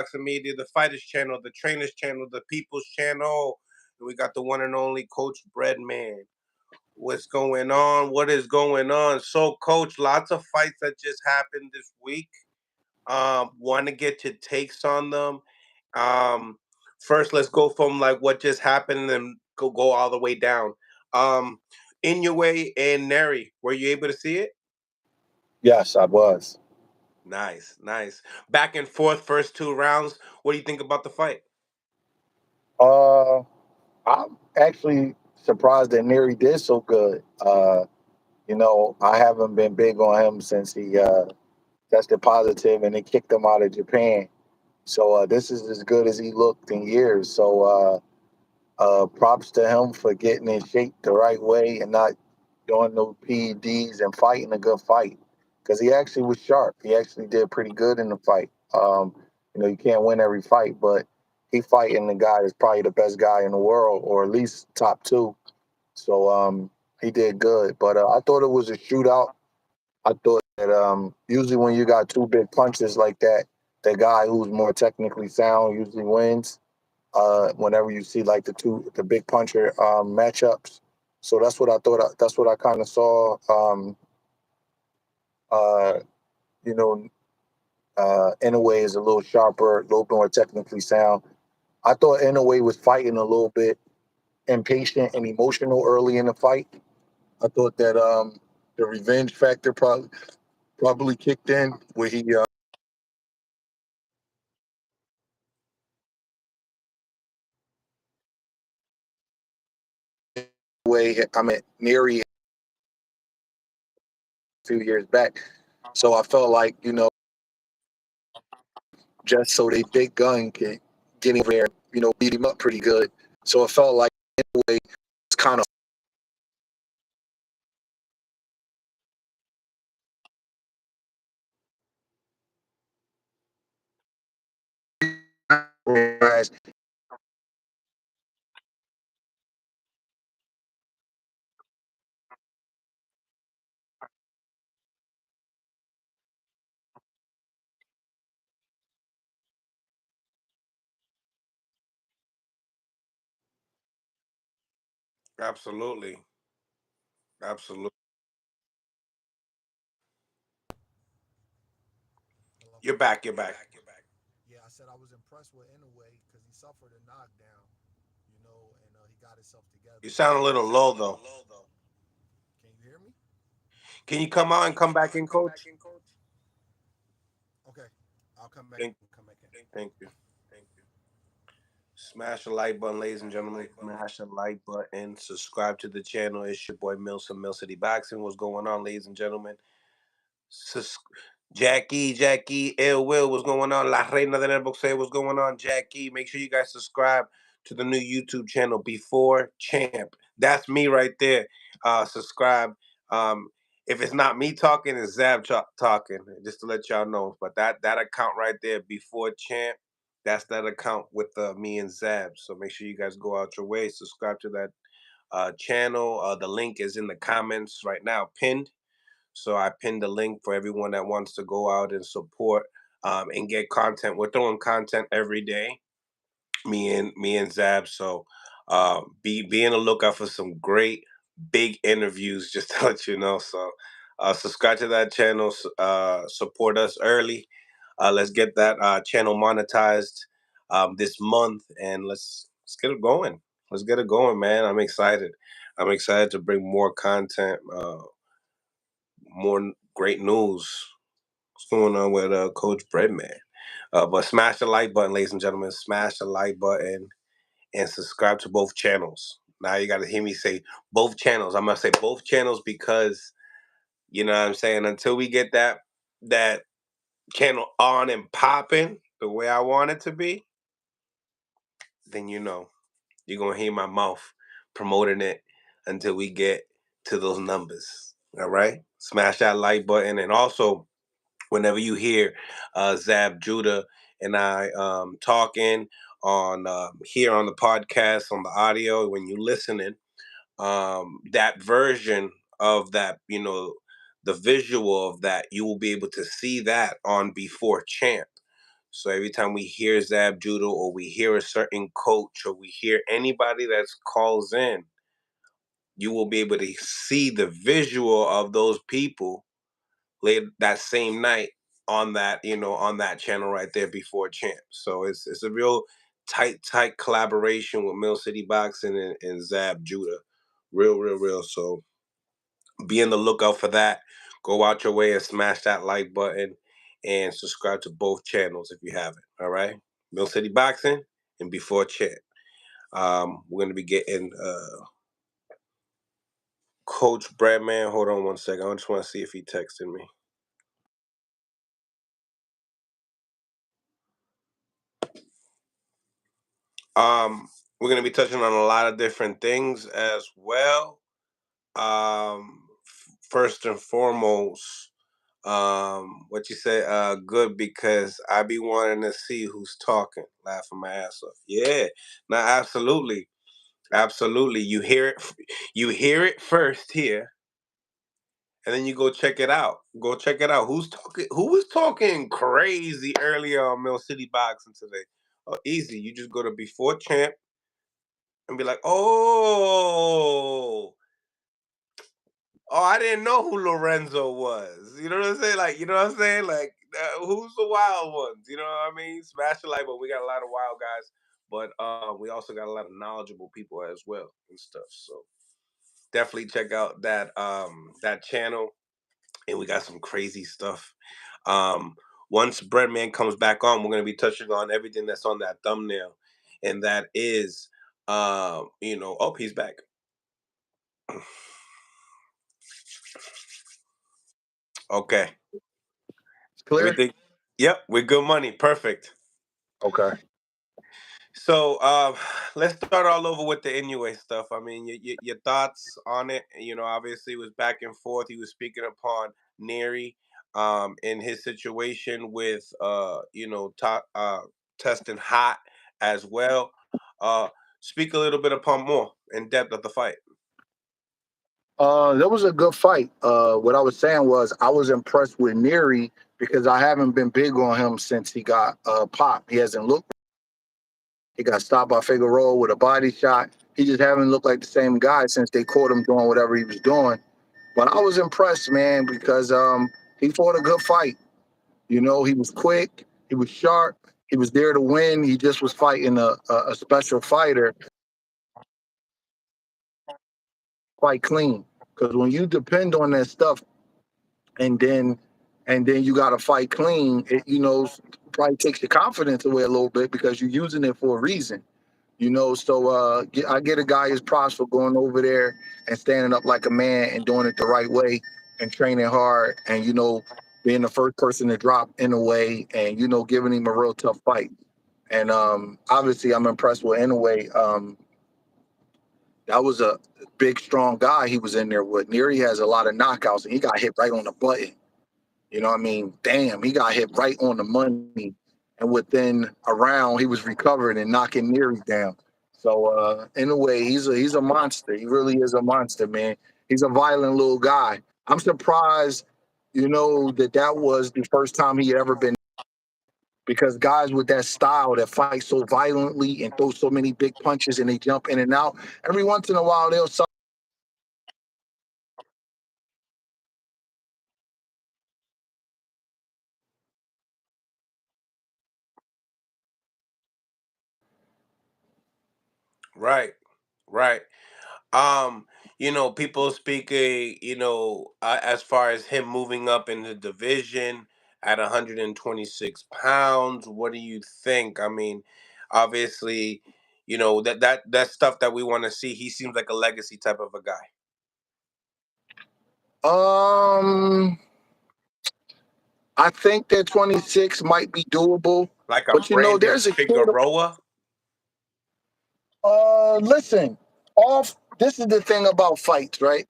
Boxing Media, the Fighters Channel, the Trainers Channel, the People's Channel. We got the one and only Coach Breadman. What's going on? What is going on? So, Coach, lots of fights that just happened this week. Want to get your takes on them. Um, First, let's go from like what just happened and go all the way down. Um, Inoue and Nery, were you able to see it? Yes, I was. Nice, nice. Back and forth, first two rounds. What do you think about the fight? Uh, I'm actually surprised that Nery did so good. I haven't been big on him since he tested positive and they kicked him out of Japan. So this is as good as he looked in years. So props to him for getting in shape the right way and not doing no PEDs and fighting a good fight. Because he actually was sharp. He actually did pretty good in the fight. You can't win every fight, but he fighting the guy that's probably the best guy in the world, or at least top two. So he did good. But I thought it was a shootout. I thought that usually when you got two big punches like that, the guy who's more technically sound usually wins. Whenever you see like the big puncher matchups, so that's what I thought. That's what I kind of saw. Uh, you know, Inoue is a little sharper, a little more technically sound. I thought Inoue was fighting a little bit impatient and emotional early in the fight. I thought that the revenge factor probably kicked in where he way I mean Neary a few years back. So I felt like just so they big gun can get in there, beat him up pretty good. So it felt like Inoue was kind of Absolutely, absolutely. Hello? You're back. You're back. Yeah, I said I was impressed with Inoue because he suffered a knockdown, and he got himself You together. sound a little low though. Can you hear me? Can you come out and come back in, Coach? Okay, I'll come back in. Thank, Come back in. thank you. Smash the like button, ladies and gentlemen. Smash the like button. Subscribe to the channel. It's your boy Milson, Mill City Boxing. What's going on, ladies and gentlemen? Sus- Jackie, Ill Will, what's going on? La Reina del Boxeo, what's going on? Jackie, make sure you guys subscribe to the new YouTube channel, Before Champ. That's me right there. Subscribe. Um, if it's not me talking, it's Zab talking, just to let y'all know. But that account right there, Before Champ, that's that account with me and Zab. So make sure you guys go out your way, subscribe to that channel. The link is in the comments right now, pinned. So I pinned the link for everyone that wants to go out and support and get content. We're throwing content every day, me and Zab. So be in the lookout for some great big interviews. Just to let you know. So subscribe to that channel. Support us early. Let's get that channel monetized this month, and let's get it going. Let's get it going, man. I'm excited. I'm excited to bring more content. More great news. What's going on with Coach Breadman? But smash the like button, ladies and gentlemen. Smash the like button and subscribe to both channels. Now you got to hear me say both channels. I'm gonna say both channels because you know what I'm saying. Until we get that channel on and popping the way I want it to be, then you're gonna hear my mouth promoting it until we get to those numbers. All right, smash that like button and also whenever you hear Zab Judah and I talking on here on the podcast on the audio when you listening, that version of that, the visual of that, you will be able to see that on Before Champ. So every time we hear Zab Judah or we hear a certain coach or we hear anybody that calls in, you will be able to see the visual of those people late that same night on that, on that channel right there before champ. So it's a real tight collaboration with Mill City Boxing and Zab Judah. Real. So be on the lookout for that. Go out your way and smash that like button and subscribe to both channels if you haven't. All right. Mill City Boxing and Before Champ. We're gonna be getting Coach Breadman. Hold on one second. I just want to see if he texted me. We're gonna be touching on a lot of different things as well. First and foremost, what you say? Good, because I be wanting to see who's talking. Laughing my ass off. Yeah, no, absolutely. You hear it first here, and then you go check it out. Go check it out. Who's talking? Who was talking crazy earlier on Mill City Boxing today? Oh, easy. You just go to Before Champ and be like, I didn't know who Lorenzo was. You know what I'm saying? Like, you know what I'm saying? Like, who's the wild ones? You know what I mean? Smash the like, but we got a lot of wild guys, but we also got a lot of knowledgeable people as well and stuff. So definitely check out that channel, and we got some crazy stuff. Um, Once Breadman comes back on, we're gonna be touching on everything that's on that thumbnail, and that is, oh, he's back. Okay. It's clear. Everything. Yep, we're good money. Perfect. Okay. So let's start all over with the Inoue stuff. I mean, your thoughts on it. Obviously, it was back and forth. He was speaking upon Nery, in his situation with, testing hot as well. Uh, Speak a little bit upon more in depth of the fight. That was a good fight. What I was saying was I was impressed with Nery because I haven't been big on him since he got popped. He hasn't looked. He got stopped by Figueroa with a body shot. He just haven't looked like the same guy since they caught him doing whatever he was doing. But I was impressed, man, because he fought a good fight. He was quick, he was sharp, he was there to win. He just was fighting a special fighter, fight clean. Because when you depend on that stuff and then you got to fight clean, probably takes your confidence away a little bit because you're using it for a reason. So I get a guy his props for going over there and standing up like a man and doing it the right way and training hard and being the first person to drop Inoue and giving him a real tough fight. And obviously I'm impressed with Inoue. That was a big strong guy he was in there with. Nery has a lot of knockouts and he got hit right on the button. You know what I mean? Damn, he got hit right on the money. And within a round, he was recovering and knocking Nery down. So in a way, he's a monster. He really is a monster, man. He's a violent little guy. I'm surprised, that was the first time he had ever been, because guys with that style that fight so violently and throw so many big punches and they jump in and out, every once in a while they'll. Right, right. Um, People speaking, as far as him moving up in the division at 126 pounds, what do you think? I mean, obviously, that stuff that we want to see. He seems like a legacy type of a guy, Um, I think that 26 might be doable, like a but Brandon there's a kid. Figueroa. Listen, off. This is the thing about fights, right?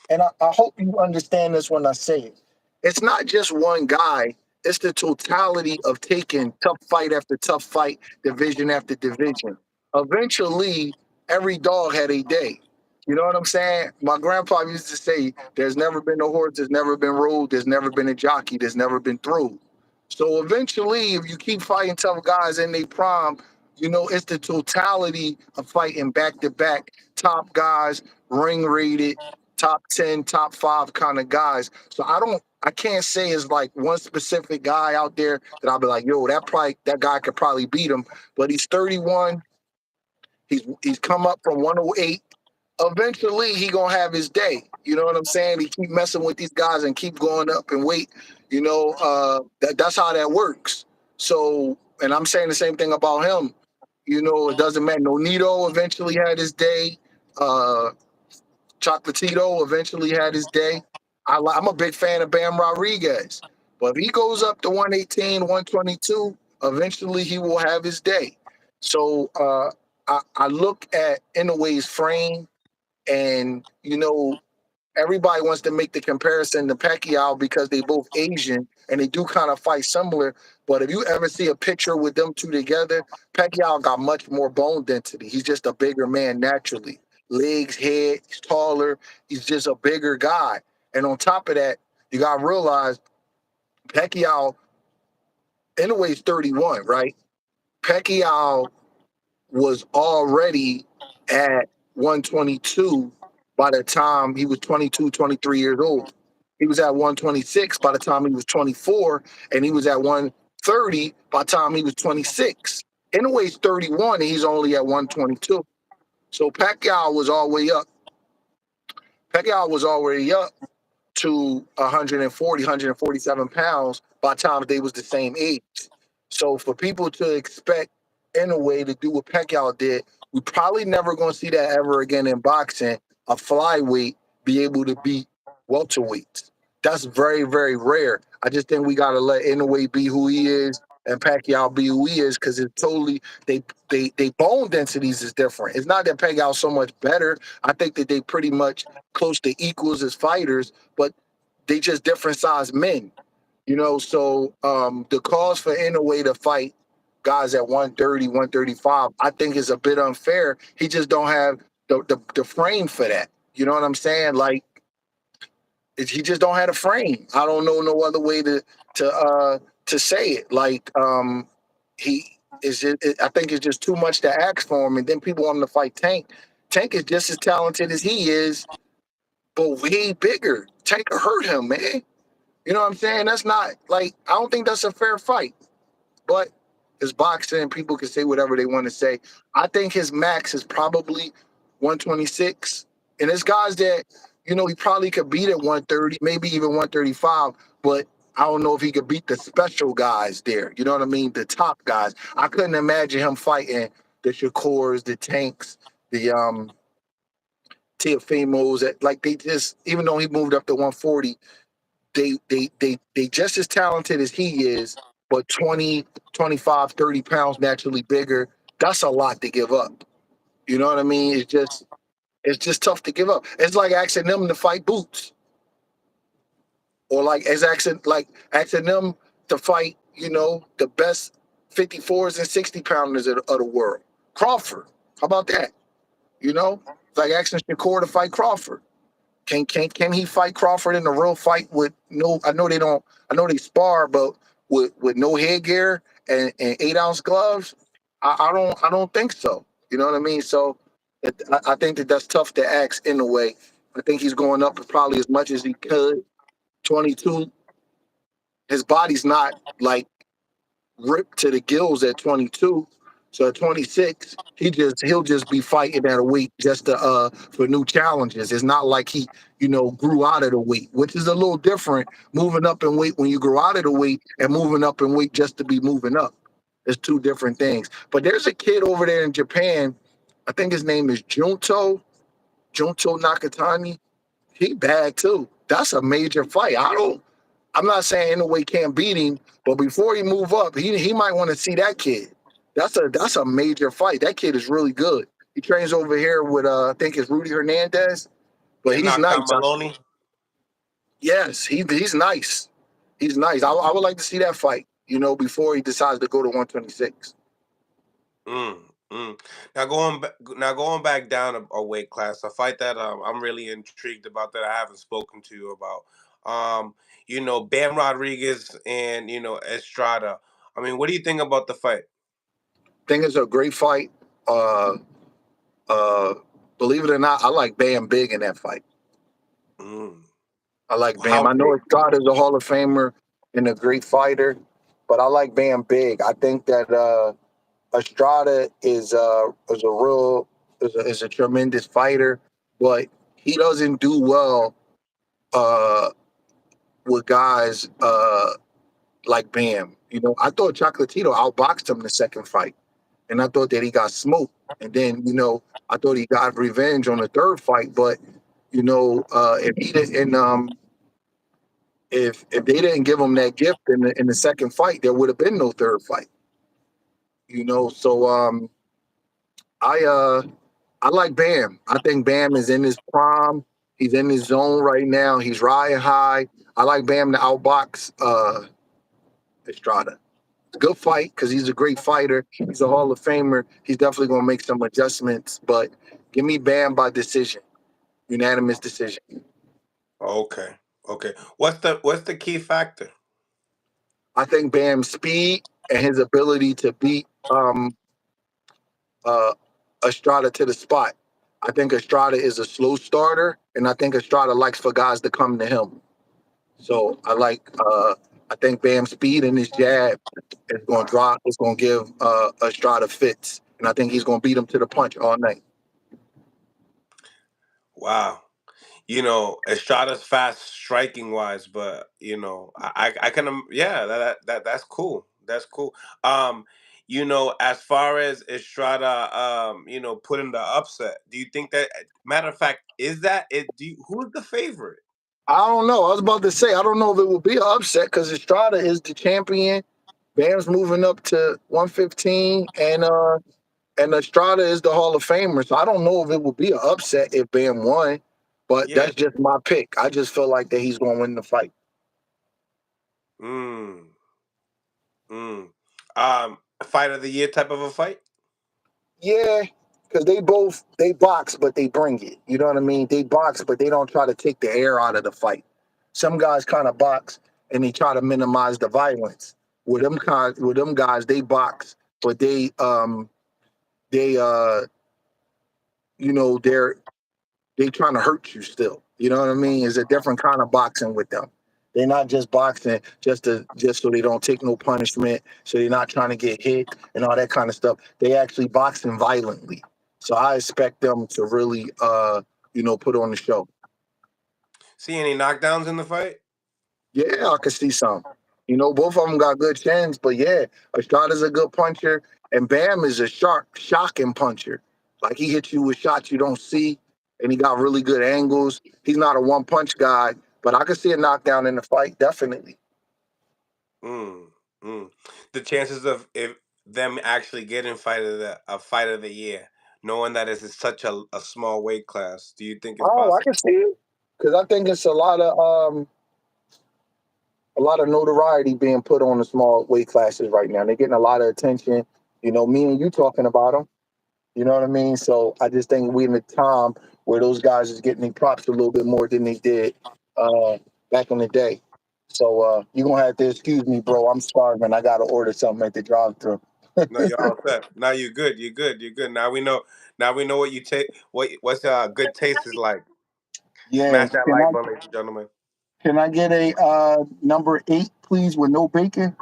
And I hope you understand this when I say it. It's not just one guy. It's the totality of taking tough fight after tough fight, division after division. Eventually, every dog had a day. You know what I'm saying? My grandpa used to say, "There's never been a horse, there's never been rode, there's never been a jockey, there's never been through." So eventually, if you keep fighting tough guys in their prime, it's the totality of fighting back to back top guys, ring rated, top 10, top five kind of guys. So I can't say it's like one specific guy out there that I'll be like, yo, that guy could probably beat him. But he's 31. He's come up from 108. Eventually he gonna have his day. You know what I'm saying? He keep messing with these guys and keep going up in weight. That's how that works. So, and I'm saying the same thing about him. It doesn't matter. Nonito eventually had his day. Uh, Chocolatito eventually had his day. I'm a big fan of Bam Rodriguez, but if he goes up to 118, 122, eventually he will have his day. So I look at Inoue's frame, and everybody wants to make the comparison to Pacquiao because they both Asian and they do kind of fight similar. But if you ever see a picture with them two together, Pacquiao got much more bone density. He's just a bigger man naturally. Legs, head, he's taller. He's just a bigger guy. And on top of that, you got to realize Pacquiao, in a way, is 31, right? Pacquiao was already at 122 by the time he was 22, 23 years old. He was at 126 by the time he was 24, and he was at 130 by the time he was 26. In a way, he's 31, and he's only at 122. So Pacquiao was already up to 140, 147 pounds by the time they was the same age. So for people to expect Inoue to do what Pacquiao did, we probably never going to see that ever again in boxing. A flyweight be able to beat welterweights. That's very, very rare. I just think we got to let Inoue be who he is and Pacquiao be who he is because it's totally they bone densities is different. It's not that Pacquiao's so much better. I think that they pretty much close to equals as fighters, but they just different size men. So the cause for Inoue to fight guys at 130, 135, I think is a bit unfair. He just don't have the frame for that. You know what I'm saying? Like he just don't have a frame. I don't know no other way to say it. Like he is just, I think it's just too much to ask for him. And then people want him to fight Tank. Tank is just as talented as he is, but way bigger. Tank could hurt him, man. You know what I'm saying? That's not like I don't think that's a fair fight. But it's boxing. People can say whatever they want to say. I think his max is probably 126. And there's guys that, he probably could beat at 130, maybe even 135. But I don't know if he could beat the special guys there. You know what I mean? The top guys. I couldn't imagine him fighting the Shakurs, the Tanks, the Teofimos. Like they just, even though he moved up to 140, they just as talented as he is, but 20, 25, 30 pounds naturally bigger. That's a lot to give up. You know what I mean? It's just tough to give up. It's like asking them to fight Boots, or asking them to fight, the best 54s and 60 pounders of the world. Crawford. How about that? It's like asking Shakur to fight Crawford. Can he fight Crawford in a real fight with no? I know they don't. I know they spar, but with no headgear and 8-ounce gloves, I don't think so. You know what I mean? So I think that's tough to ask in a way. I think he's going up probably as much as he could. 22. His body's not like ripped to the gills at 22. So at 26, he'll just be fighting at a weight just to for new challenges. It's not like he, grew out of the weight, which is a little different. Moving up in weight when you grow out of the weight and moving up in weight just to be moving up. It's two different things. But there's a kid over there in Japan. I think his name is Junto Nakatani. He bad too. That's a major fight. I'm not saying Inoue can't beat him, but before he move up, he might want to see that kid. That's a major fight. That kid is really good. He trains over here with I think it's Rudy Hernandez, but He he's knocked nice. out Maloney. Yes, he's nice. He's nice. I would like to see that fight. Before he decides to go to 126. Mm, mm. Now going back down a weight class, a fight that I'm really intrigued about that I haven't spoken to you about. Um, Bam Rodriguez and Estrada. I mean, what do you think about the fight? I think it's a great fight. Uh, uh, Believe it or not, I like Bam big in that fight. Mm. I like Bam. How I know big? Estrada is a Hall of Famer and a great fighter, but I like Bam big. I think that Estrada is a real is a tremendous fighter, but he doesn't do well uh, with guys like Bam. You know, I thought Chocolatito outboxed him the second fight, and I thought that he got smoked. And then I thought he got revenge on the third fight, but if he didn't, if they didn't give him that gift in the second fight, there would have been no third fight. So I uh I like Bam. I think Bam is in his prime. He's in his zone right now. He's riding high. I like Bam to outbox Estrada. It's a good fight because he's a great fighter. He's a Hall of Famer. He's definitely going to make some adjustments, but give me Bam by decision, unanimous decision. Okay, okay. What's the key factor? I think Bam's speed and his ability to beat uh, Estrada to the spot. I think Estrada is a slow starter, and I think Estrada likes for guys to come to him. So I think Bam's speed and his jab is going to drop. It's going to give Estrada fits, and I think he's going to beat him to the punch all night. Wow. Estrada's fast striking wise, but I can yeah, that's cool. That's cool. As far as Estrada, putting the upset, do you think that, matter of fact, is that it? Who's the favorite? I don't know. I was about to say I don't know if it will be an upset because Estrada is the champion. Bam's moving up to 115, and Estrada is the Hall of Famer. So I don't know if it will be an upset if Bam won, but Yeah. that's just my pick. I just feel like that he's going to win the fight. Mm. Mm. Fight of the year type of a fight. Yeah, because they box, but they bring it. You know what I mean? They box, but they don't try to take the air out of the fight. Some guys kind of box and they try to minimize the violence. With them guys, they box, but they they're they trying to hurt you still. You know what I mean? It's a different kind of boxing with them. They're not just boxing just so they don't take no punishment, so they're not trying to get hit and all that kind of stuff. They actually boxing violently. So I expect them to really put on the show. See any knockdowns in the fight? Yeah, I can see some. Both of them got good chins, but yeah, Estrada's a good puncher, and Bam is a sharp, shocking puncher. Like he hits you with shots you don't see, and he got really good angles. He's not a one punch guy, but I could see a knockdown in the fight, definitely. Mm. Mm. The chances of if them actually getting fight of the year, knowing that it's such a small weight class, do you think it's Oh, I possible? can see it because I think it's a lot of notoriety being put on the small weight classes right now. They're getting a lot of attention. Me and you talking about them. You know what I mean? So I just think we in the time where those guys is getting their props a little bit more than they did uh, back in the day. So you're gonna have to excuse me, bro. I'm starving. I gotta order something at the drive-through. No, you're all set. Now you're good. You're good. You're good. Now we know. Now we know what you take. What's good taste is like. Yeah. Smash that like button, ladies and gentlemen. Can I get a number 8, please, with no bacon?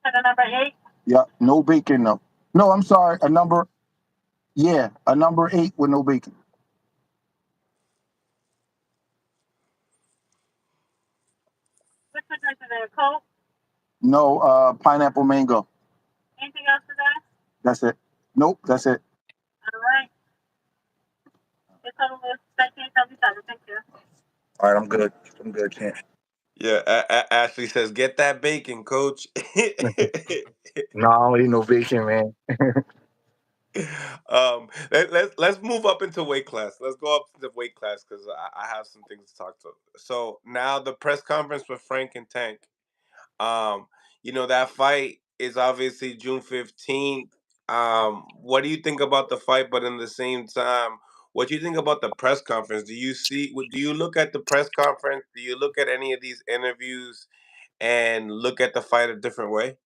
The number 8? Yeah, no bacon, no. No, I'm sorry. A number 8 with no bacon. What's the drink today? Coke? No, pineapple mango. Anything else today? That's it. Nope, that's it. All right. It's over with 1377. Thank you. All right, I'm good. I'm good, champ. Yeah, Ashley says, "Get that bacon, coach." No, I don't eat no bacon, man. Let's move up into weight class. Let's go up to the weight class because I have some things to talk to. So now the press conference with Frank and Tank. Um, that fight is obviously June 15th. What do you think about the fight? But in the same time, What do you think about the press conference? Do you see? Do you look at the press conference? Do you look at any of these interviews and look at the fight a different way?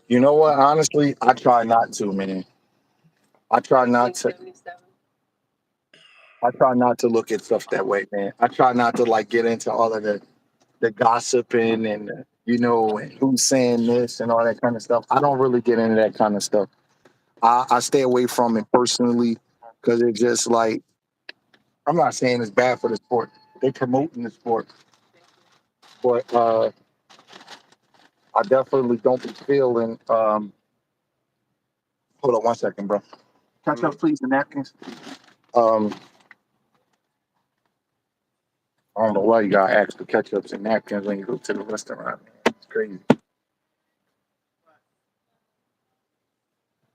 You know what? Honestly, I try not to, man. I try not to. I try not to look at stuff that way, man. I try not to like get into all of the gossiping and and who's saying this and all that kind of stuff. I don't really get into that kind of stuff. I stay away from it personally because it's just like I'm not saying it's bad for the sport. They promoting the sport, but I definitely don't be feeling. Hold on one second, bro. Catch Hmm. up, please, and napkins. Um, I don't know why you gotta ask for ketchups and napkins when you go to the restaurant. Man. It's crazy.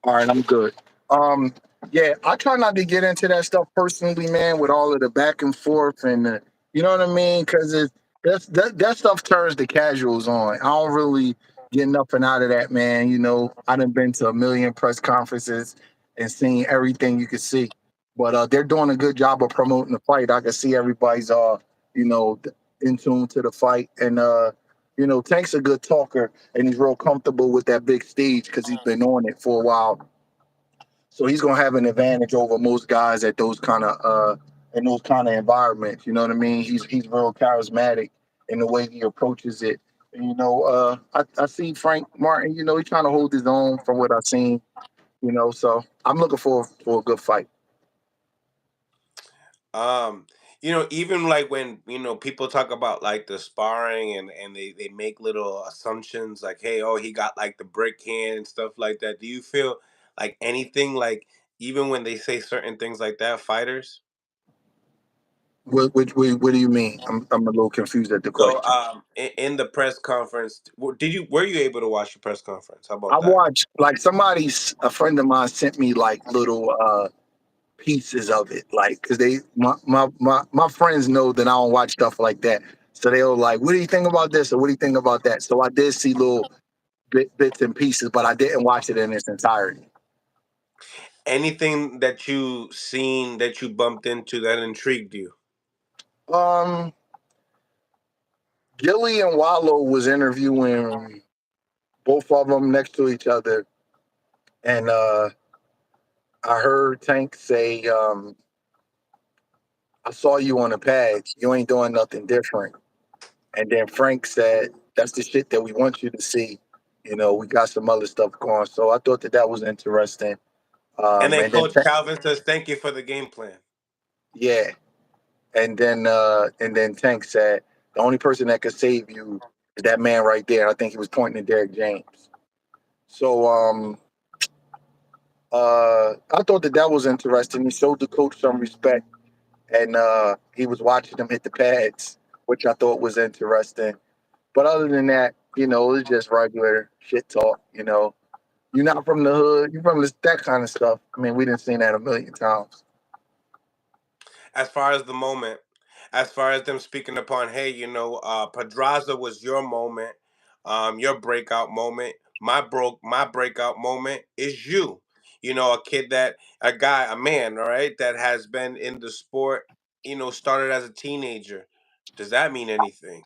All right, I'm good. Um, yeah, I try not to get into that stuff personally, man, with all of the back and forth and you know what I mean? Because that stuff turns the casuals on. I don't really get nothing out of that, man. I done been to a million press conferences and seen everything you could see, but they're doing a good job of promoting the fight. I can see everybody's you know, in tune to the fight, and Tank's a good talker and he's real comfortable with that big stage because he's been on it for a while. So he's gonna have an advantage over most guys at those kind of in those kind of environments. You know what I mean? He's real charismatic in the way he approaches it. And, I see Frank Martin. He's trying to hold his own from what I've seen. So I'm looking for a good fight. Um, even like when people talk about like the sparring and they make little assumptions like, hey, oh, he got like the brick hand and stuff like that. Do you feel like anything like even when they say certain things like that, fighters? What do you mean? I'm a little confused at the So, question. in the press conference, were you able to watch the press conference? How I about that? watched like a friend of mine sent me like little pieces of it, like because my friends know that I don't watch stuff like that, so they were like, "What do you think about this?" or "What do you think about that?" So I did see little bits and pieces, but I didn't watch it in its entirety. Anything that you seen that you bumped into that intrigued you? Um, Gilly and Wallow was interviewing both of them next to each other, and I heard Tank say, "I saw you on the pads. You ain't doing nothing different." And then Frank said, "That's the shit that we want you to see. We got some other stuff going." So I thought that was interesting. And then And then Coach Calvin says, "Thank you for the game plan." yeah, and then Tank said, "The only person that could save you is that man right there." I think he was pointing to Derek James. So I thought that was interesting. He showed the coach some respect, and he was watching him hit the pads, which I thought was interesting. But other than that, it's just regular shit talk. You're not from the hood. You're from that kind of stuff. I mean, we didn't see that a million times. As far as the moment, as far as them speaking upon, hey, Pedraza was your moment, your breakout moment. My breakout moment is you. A kid a guy, a man, all right, that has been in the sport. Started as a teenager. Does that mean anything?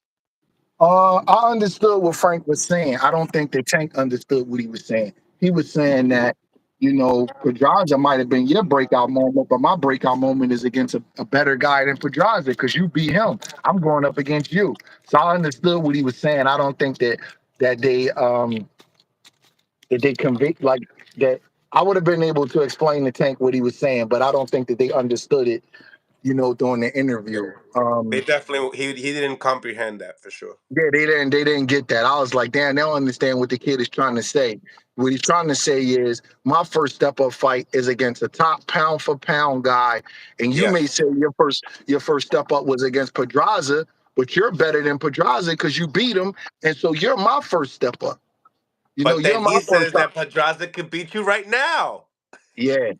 I understood what Frank was saying. I don't think that Tank understood what he was saying. He was saying that, Pedraza might have been your breakout moment, but my breakout moment is against a better guy than Pedraza because you beat him. I'm going up against you. So I understood what he was saying. I don't think that they convict like that. I would have been able to explain to Tank what he was saying, but I don't think that they understood it, during the interview. They definitely he didn't comprehend that for sure. Yeah, they didn't get that. I was like, damn, they don't understand what the kid is trying to say. What he's trying to say is my first step up fight is against a top pound for pound guy. And you may Yes, say your first step up was against Pedraza, but you're better than Pedraza because you beat him. And so you're my first step up. but You're then my he first says step. that Pedraza could beat you right now. Yeah,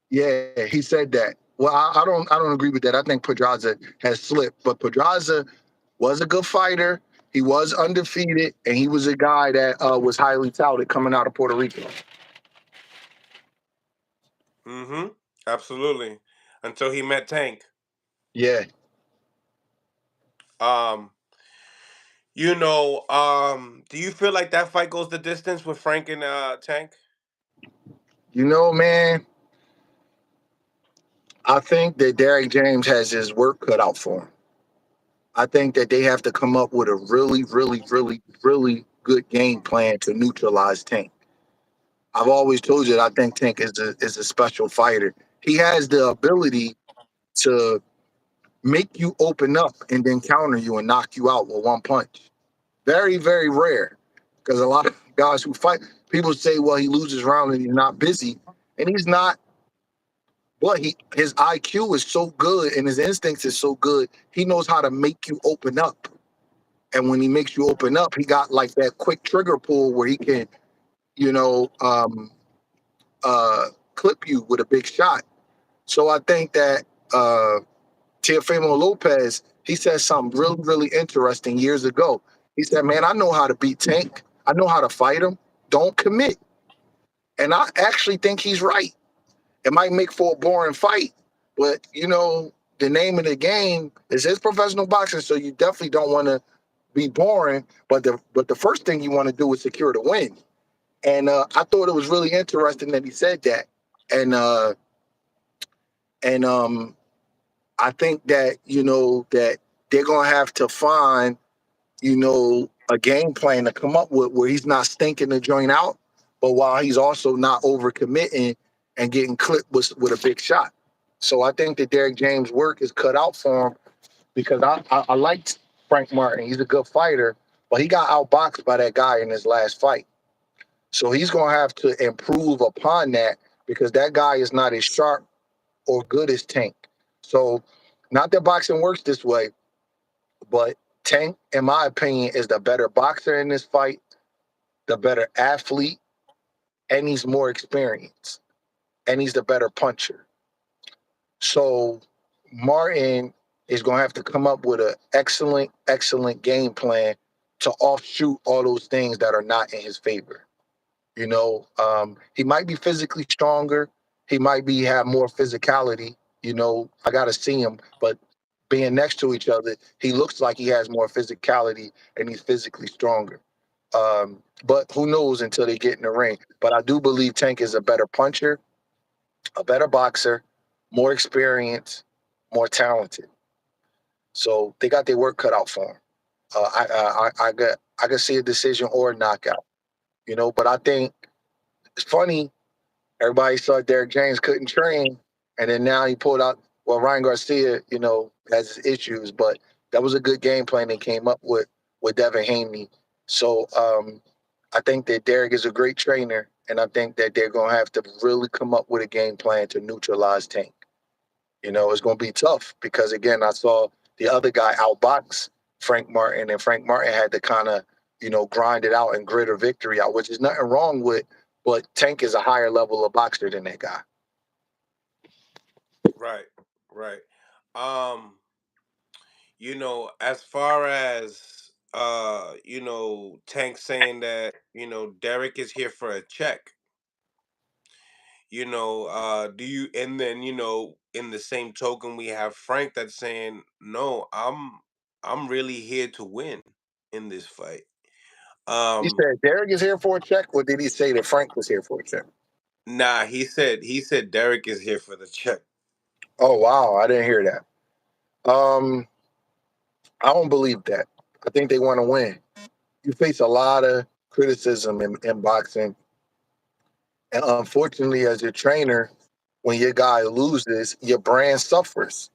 yeah, he said that. Well, I don't agree with that. I think Pedraza has slipped, but Pedraza was a good fighter. He was undefeated, and he was a guy that was highly touted coming out of Puerto Rico. Mm-hmm. Absolutely. until he met Tank. Yeah. Um, do you feel like that fight goes the distance with Frank and Tank? Man, I think that Derek James has his work cut out for him. I think that they have to come up with a really, really, really, really good game plan to neutralize Tank. I've always told you that I think Tank is a special fighter. He has the ability to make you open up and then counter you and knock you out with one punch. Very, very rare. Because a lot of guys who fight, people say, well, he loses round and he's not busy. And he's not, but his IQ is so good and his instincts is so good, he knows how to make you open up. And when he makes you open up, he got like that quick trigger pull where he can, you know, um, clip you with a big shot. So I think that Teofimo Lopez, he said something really, really interesting years ago. He said, man, I know how to beat Tank. I know how to fight him. Don't commit. And I actually think he's right. It might make for a boring fight, but the name of the game is his professional boxing, so you definitely don't want to be boring. But the first thing you want to do is secure the win. And I thought it was really interesting that he said that. And I think that that they're gonna have to find a game plan to come up with where he's not stinking the joint out, but while he's also not overcommitting and getting clipped with a big shot. So I think that Derek James' work is cut out for him because I liked Frank Martin. He's a good fighter, but he got outboxed by that guy in his last fight. So he's gonna have to improve upon that because that guy is not as sharp or good as Tank. So not that boxing works this way, but Tank, in my opinion, is the better boxer in this fight, the better athlete, and he's more experienced, and he's the better puncher. So Martin is going to have to come up with an excellent, excellent game plan to offshoot all those things that are not in his favor. He might be physically stronger. He might be have more physicality. I got to see him, but being next to each other, he looks like he has more physicality and he's physically stronger. But who knows until they get in the ring? But I do believe Tank is a better puncher, a better boxer, more experienced, more talented. So they got their work cut out for him. I could see a decision or a knockout. But I think it's funny. Everybody saw Derek James couldn't train, and then now he pulled out. Well, Ryan Garcia, has his issues, but that was a good game plan they came up with Devin Haney. So I think that Derek is a great trainer, and I think that they're gonna have to really come up with a game plan to neutralize Tank. It's gonna be tough because again, I saw the other guy outbox Frank Martin, and Frank Martin had to kind of grind it out and grit a victory out, which is nothing wrong with. But Tank is a higher level of boxer than that guy. Right, right. Um, as far as Tank saying that, Derek is here for a check. Do you and then, in the same token we have Frank that's saying, no, I'm really here to win in this fight. He Um said Derek is here for a check, or did he say that Frank was here for a check? nah, he said Derek is here for the check. Oh wow, I didn't hear that. I don't believe that. I think they want to win. You face a lot of criticism in boxing, and unfortunately, as a trainer, when your guy loses, your brand suffers.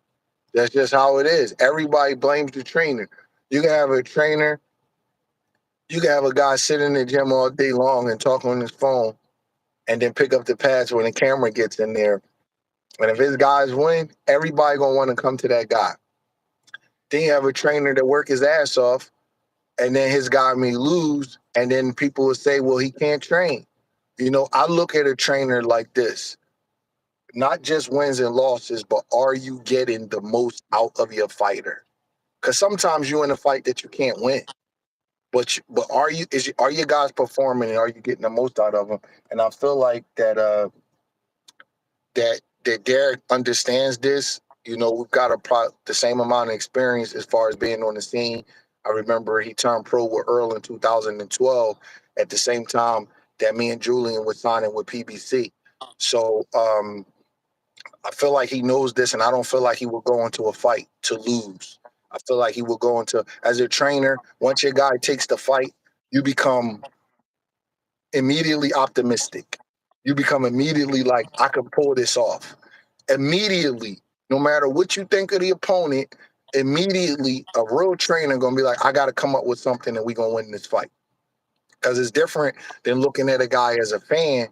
That's just how it is. Everybody blames the trainer. You can have a trainer, you can have a guy sit in the gym all day long and talk on his phone, and then pick up the pads when the camera gets in there. And if his guys win, everybody gonna want to come to that guy. Then you have a trainer that work his ass off, and then his guy may lose, and then people will say, well, he can't train. I look at a trainer like this, not just wins and losses, but are you getting the most out of your fighter? Because sometimes you're in a fight that you can't win. But are your guys performing and are you getting the most out of them? And I feel like that that Derek understands this. We've got the same amount of experience as far as being on the scene. I remember he turned pro with Earl in 2012 at the same time that me and Julian was signing with PBC. So I feel like he knows this, and I don't feel like he will go into a fight to lose. I feel like he will go into, as a trainer, once your guy takes the fight, you become immediately optimistic. You become immediately like, I can pull this off. Immediately, no matter what you think of the opponent, immediately a real trainer gonna be like, I gotta come up with something and we gonna win this fight. Because it's different than looking at a guy as a fan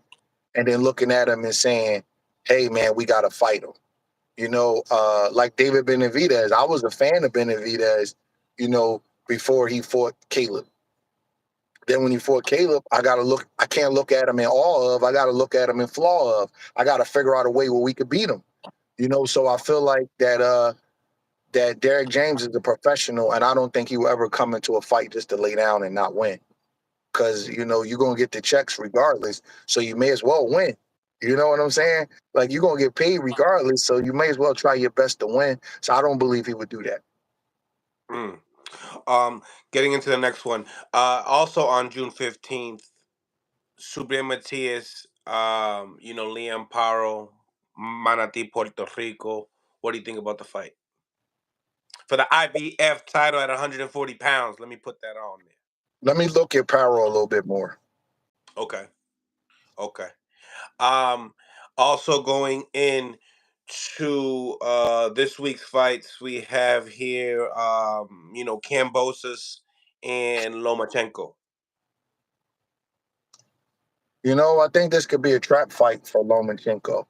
and then looking at him and saying, hey man, we gotta fight him. Like David Benavidez. I was a fan of Benavidez, before he fought Caleb. Then when he fought Caleb, I can't look at him in awe of, I gotta look at him in flaw of. I gotta figure out a way where we could beat him. So I feel like that Derek James is a professional, and I don't think he will ever come into a fight just to lay down and not win. Because you're gonna get the checks regardless, so you may as well win. You know what I'm saying? Like, you're gonna get paid regardless, so you may as well try your best to win. So I don't believe he would do that. Mm. Getting into the next one. Also on June 15th, Subriel Matias, Liam Paro, Manatee, Puerto Rico. What do you think about the fight? For the IBF title at 140 pounds. Let me put that on there. Let me look at Paro a little bit more. Okay. Okay. Um, Also going in to this week's fights, we have here, Kambosos and Lomachenko. I think this could be a trap fight for Lomachenko,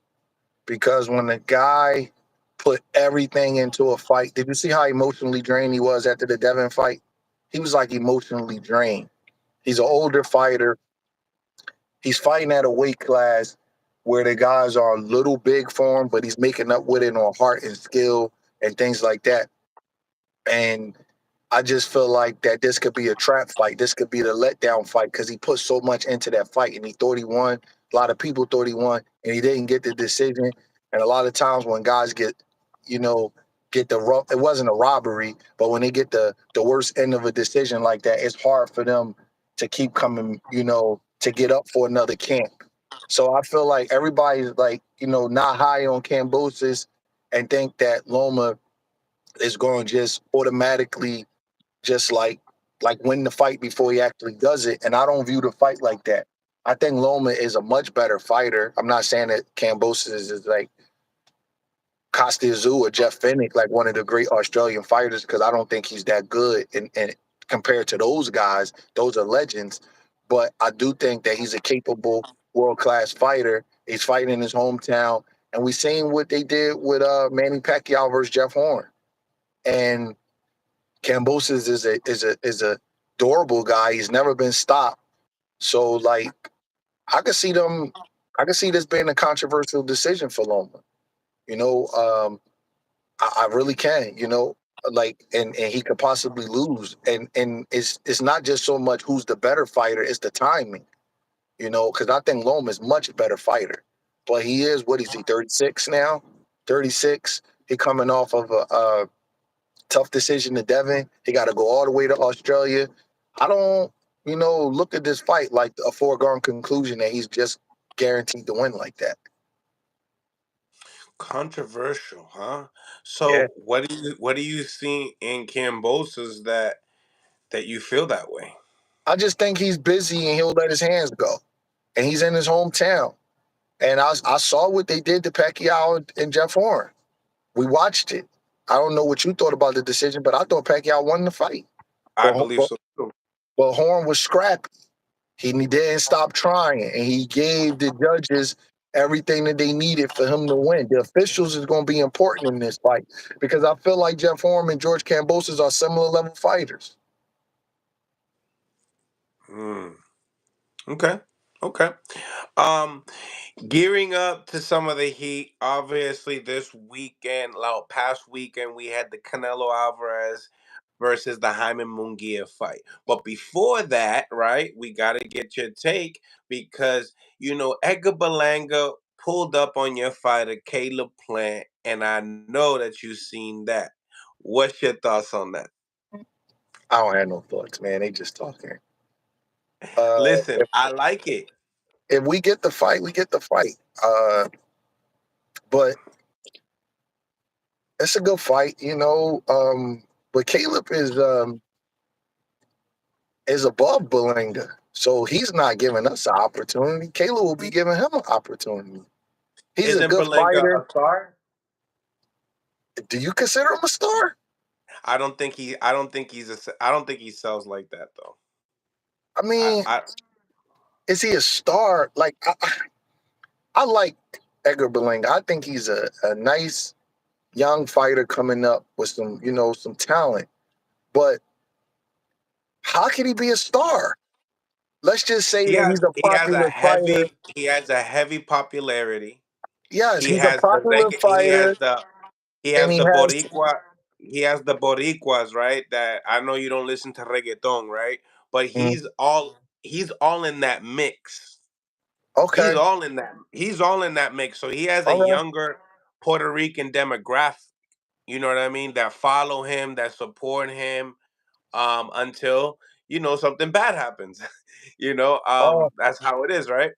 because when the guy put everything into a fight, did you see how emotionally drained he was after the Devin fight? He was like emotionally drained. He's an older fighter. He's fighting at a weight class where the guys are a little big for him, but he's making up with it on heart and skill and things like that. And I just feel like that this could be a trap fight. This could be the letdown fight because he put so much into that fight and he thought he won. A lot of people thought he won and he didn't get the decision. And a lot of times when guys you know, get it wasn't a robbery, but when they get the worst end of a decision like that, it's hard for them to keep coming, to get up for another camp. So I feel like everybody's like, not high on Kambosos and think that Loma is going to just automatically just like win the fight before he actually does it. And I don't view the fight like that. I think Loma is a much better fighter. I'm not saying that Kambosos is like Costa Azul or Jeff Fennick, like one of the great Australian fighters, because I don't think he's that good. And compared to those guys, those are legends. But I do think that he's a capable world class fighter. He's fighting in his hometown, and we seen what they did with Manny Pacquiao versus Jeff Horn. And Kambosos is a durable guy. He's never been stopped. So like I could see them. I could see this being a controversial decision for Loma. You know, I really can. Like and he could possibly lose. And it's not just so much who's the better fighter. It's the timing. Because I think Loma is much better fighter. But he is, what is he, 36 now? 36. He coming off of a tough decision to Devin. He got to go all the way to Australia. I don't, look at this fight like a foregone conclusion that he's just guaranteed to win like that. Controversial, huh? Yeah. So what do you see in Kambosos that you feel that way? I just think he's busy and he'll let his hands go. And he's in his hometown. And I saw what they did to Pacquiao and Jeff Horn. We watched it. I don't know what you thought about the decision, but I thought Pacquiao won the fight. I But, believe but, so too. but Horn was scrappy. He didn't stop trying, and he gave the judges everything that they needed for him to win. The officials is going to be important in this fight because I feel like Jeff Horn and George Kambosos are similar level fighters. Hmm. Okay. Okay. Um, Gearing up to some of the heat. Obviously, this weekend, like past weekend, we had the Canelo Alvarez versus the Jaime Munguia fight. But before that, right, we got to get your take because Edgar Berlanga pulled up on your fighter Caleb Plant, and I know that you've seen that. What's your thoughts on that? I don't have no thoughts, man. They just talking. Listen, If I like it. we get the fight, we get the fight. But it's a good fight, you know. But Caleb is above Berlanga, so he's not giving us an opportunity. Caleb will be giving him an opportunity. He's a Isn't good Berlanga fighter. a star? Do you consider him a star? I don't think he. I don't think he's a. I don't think he sells like that though. I mean, I is he a star? Like I like Edgar Berlanga. I think he's a nice young fighter coming up with some, you know, some talent. But how can he be a star? Let's just say he that has he's a he has a popular fighter. heavy popularity. Yes, He he's a has the popular fighter, he and has he the has. Boricua. He has the Boricuas, right? That I know you don't listen to reggaeton, right? But Mm, he's all in that mix. okay, He's all in that mix. So he has a all right. younger Puerto Rican demographic. You know what I mean? That follow him, that support him, until something bad happens. Uh, That's how it is, right?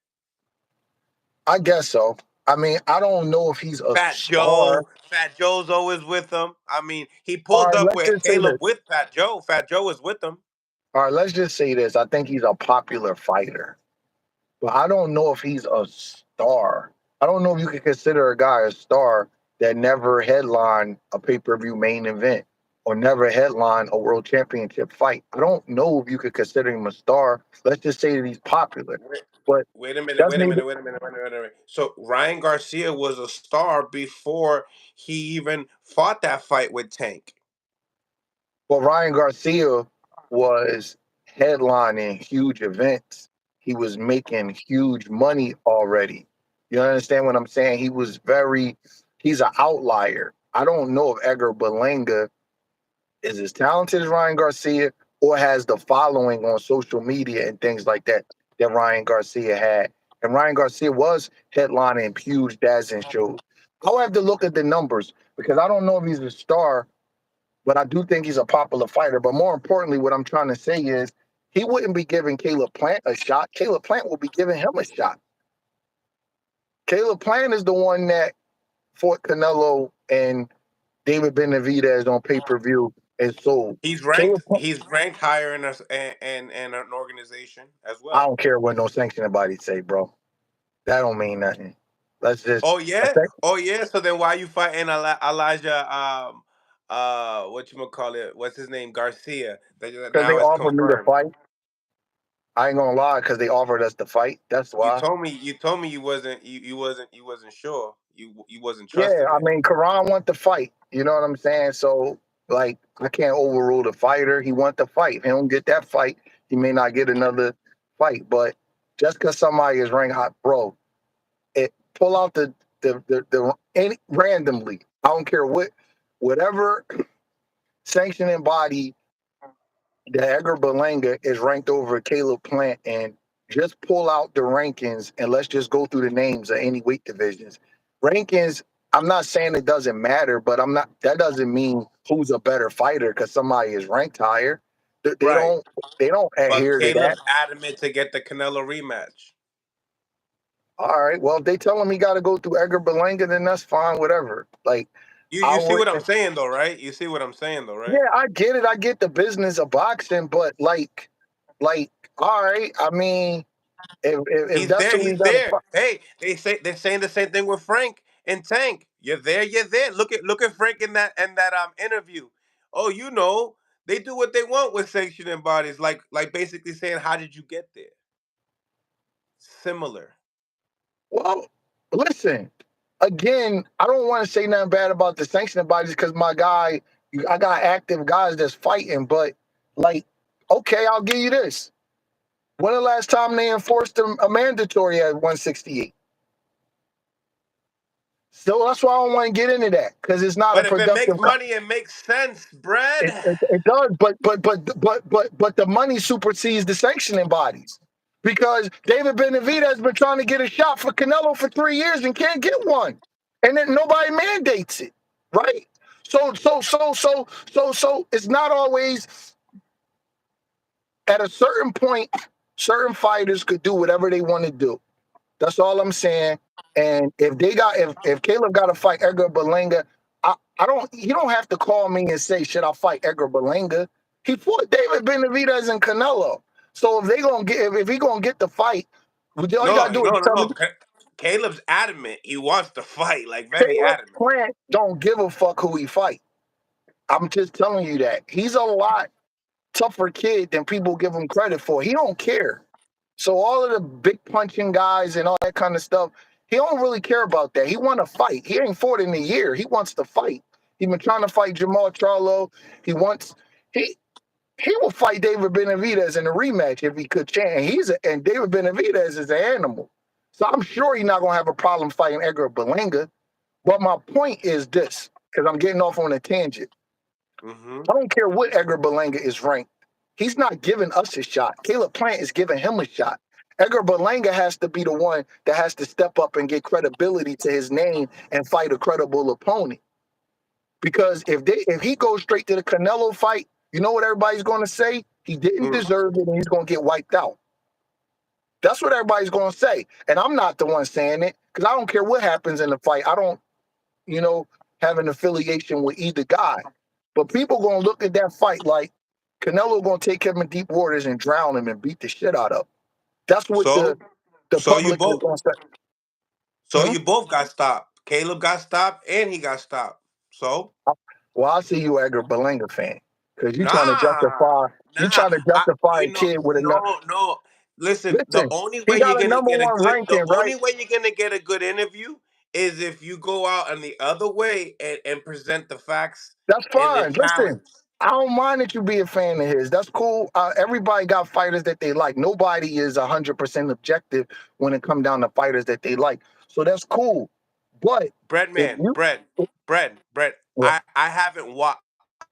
I guess so. I mean, I don't know if he's a star. Fat Joe's always with him. I mean, he All pulled right, up let's with just say Caleb this. with Fat Joe. Fat Joe is with him. All right, let's just say this. I think he's a popular fighter, but I don't know if he's a star. I don't know if you can consider a guy a star that never headlined a pay-per-view main event or never headlined a world championship fight. I don't know if you could consider him a star. Let's just say that he's popular. Wait, But wait a minute, that's wait a neither. minute, wait a minute, wait a minute, wait a minute. So Ryan Garcia was a star before he even fought that fight with Tank. Well, Ryan Garcia was headlining huge events. He was making huge money already. You understand what I'm saying? He's an outlier. I don't know if Edgar Berlanga is as talented as Ryan Garcia or has the following on social media and things like that that Ryan Garcia had. And Ryan Garcia was headlining huge dancing shows. I'll have to look at the numbers because I don't know if he's a star, but I do think he's a popular fighter. But more importantly, what I'm trying to say is he wouldn't be giving Caleb Plant a shot. Caleb Plant will be giving him a shot. Caleb Plant is the one that fought Canelo and David Benavidez on pay-per-view and sold. Caleb, He's ranked higher in in an organization as I well. don't care what no sanctioning body say, bro. That don't mean nothing. Let's just Oh yeah, oh yeah. So then why you fighting Elijah? What you gonna call it? What's his name? Garcia. because they Now it's offered me to confirmed. fight. I ain't gonna lie, because they offered us to fight. That's why. You told me you wasn't sure. You wasn't Yeah, trusting I it. mean, Karan want to fight. You know what I'm saying? So, like, I can't overrule the fighter. He want to fight. If he don't get that fight, he may not get another fight. But just because somebody is ranked hot, bro, pull out the any randomly. I don't care whatever sanctioning body that Edgar Berlanga is ranked over Caleb Plant, and just pull out the rankings and let's just go through the names of any weight divisions. Rankings, I'm not saying it doesn't matter, but I'm not. That doesn't mean who's a better fighter because somebody is ranked higher. They Right. don't. They don't But adhere to that. Caleb's adamant to get the Canelo rematch. All right. Well, if they tell him he got to go through Edgar Berlanga, then that's fine. Whatever. Like I You see would. what I'm saying though, right? You see what I'm saying though, right? Yeah, I get it. I get the business of boxing, but like, all right. I mean, if He's that's there. who we He's got to there. Hey, they're saying the same thing with Frank and Tank. You're there. You're there. Look at Frank in that interview. Oh, they do what they want with sanctioning bodies, like basically saying, "How did you get there?" Similar. well, listen, again, I don't want to say nothing bad about the sanctioning bodies because I got active guys that's fighting, but like, okay, I'll give you this. When the last time they enforced a mandatory at 168? So that's why I don't want to get into that because it's not a But if it makes productive. money, it makes sense, Brad. It does, but the money supersedes the sanctioning bodies because David Benavidez has been trying to get a shot for Canelo for 3 years and can't get one, and then nobody mandates it, right? So it's not always at a certain point. Certain fighters could do whatever they want to do. That's all I'm saying. And if Caleb got to fight Edgar Berlanga, I don't. You don't have to call me and say, should I fight Edgar Berlanga? He fought David Benavidez and Canelo. So if he gonna get the fight, all you No, gotta do is no, no, tell me. no. Caleb's adamant. He wants to fight, like very Caleb adamant. Plant don't give a fuck who he fight. I'm just telling you that he's a lot tougher kid than people give him credit for. He don't care. So all of the big punching guys and all that kind of stuff, he don't really care about that. He want to fight. He ain't fought in a year. He wants to fight. He been trying to fight Jamal Charlo. He wants he he will fight David Benavidez in a rematch if he could chance. And David Benavidez is an animal. So I'm sure he's not gonna have a problem fighting Edgar Berlanga. But my point is this, because I'm getting off on a tangent. Mm-hmm. I don't care what Edgar Berlanga is ranked. He's not giving us a shot. Caleb Plant is giving him a shot. Edgar Berlanga has to be the one that has to step up and get credibility to his name and fight a credible opponent. Because if he goes straight to the Canelo fight, you know what everybody's going to say? He didn't Mm. deserve it and he's going to get wiped out. That's what everybody's going to say. And I'm not the one saying it because I don't care what happens in the fight. I don't, have an affiliation with either guy. But people going to look at that fight like Canelo going to take him in deep waters and drown him and beat the shit out of him. That's what the So, the so you public is both, going to say. so Hmm? you both got stopped. Caleb got stopped, and he got stopped. So, Well, I see you Edgar Berlanga fan because you trying to nah, justify nah. a kid with enough. No, no. Listen, the Listen, only he way you're got a gonna number get a one good, the ranking, right? only way you're gonna get a good interview is if you go out in the other way and present the facts That's and the fine. Listen, challenge. I don't mind that you be a fan of his. That's cool. Everybody got fighters that they like. Nobody is 100% objective when it comes down to fighters that they like. So that's cool. But if Breadman, you, bread. well,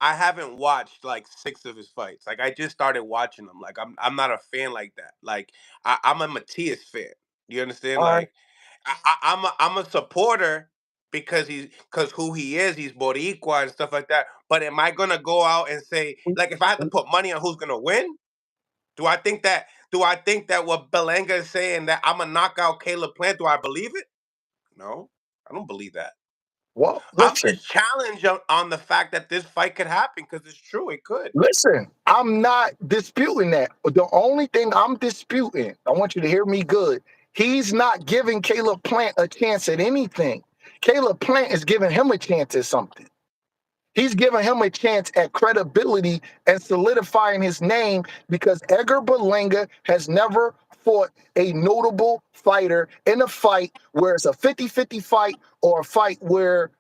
I haven't watched like six of his fights. Like I just started watching them. Like I'm not a fan like that. Like I'm a Matias fan. You understand? all right, Like I'm a supporter because who he is, he's Boricua and stuff like that. But am I gonna go out and say like if I had to put money on who's gonna win? Do I think that what Belanga is saying that I'm gonna knock out Caleb Plant? Do I believe it? No, I don't believe that. well, I'm listen. just challenged on the fact that this fight could happen because it's true. It could. Listen, I'm not disputing that. The only thing I'm disputing, I want you to hear me good. He's not giving Caleb Plant a chance at anything. Caleb Plant is giving him a chance at something. He's giving him a chance at credibility and solidifying his name because Edgar Berlanga has never fought a notable fighter in a fight where it's a 50-50 fight or a fight where,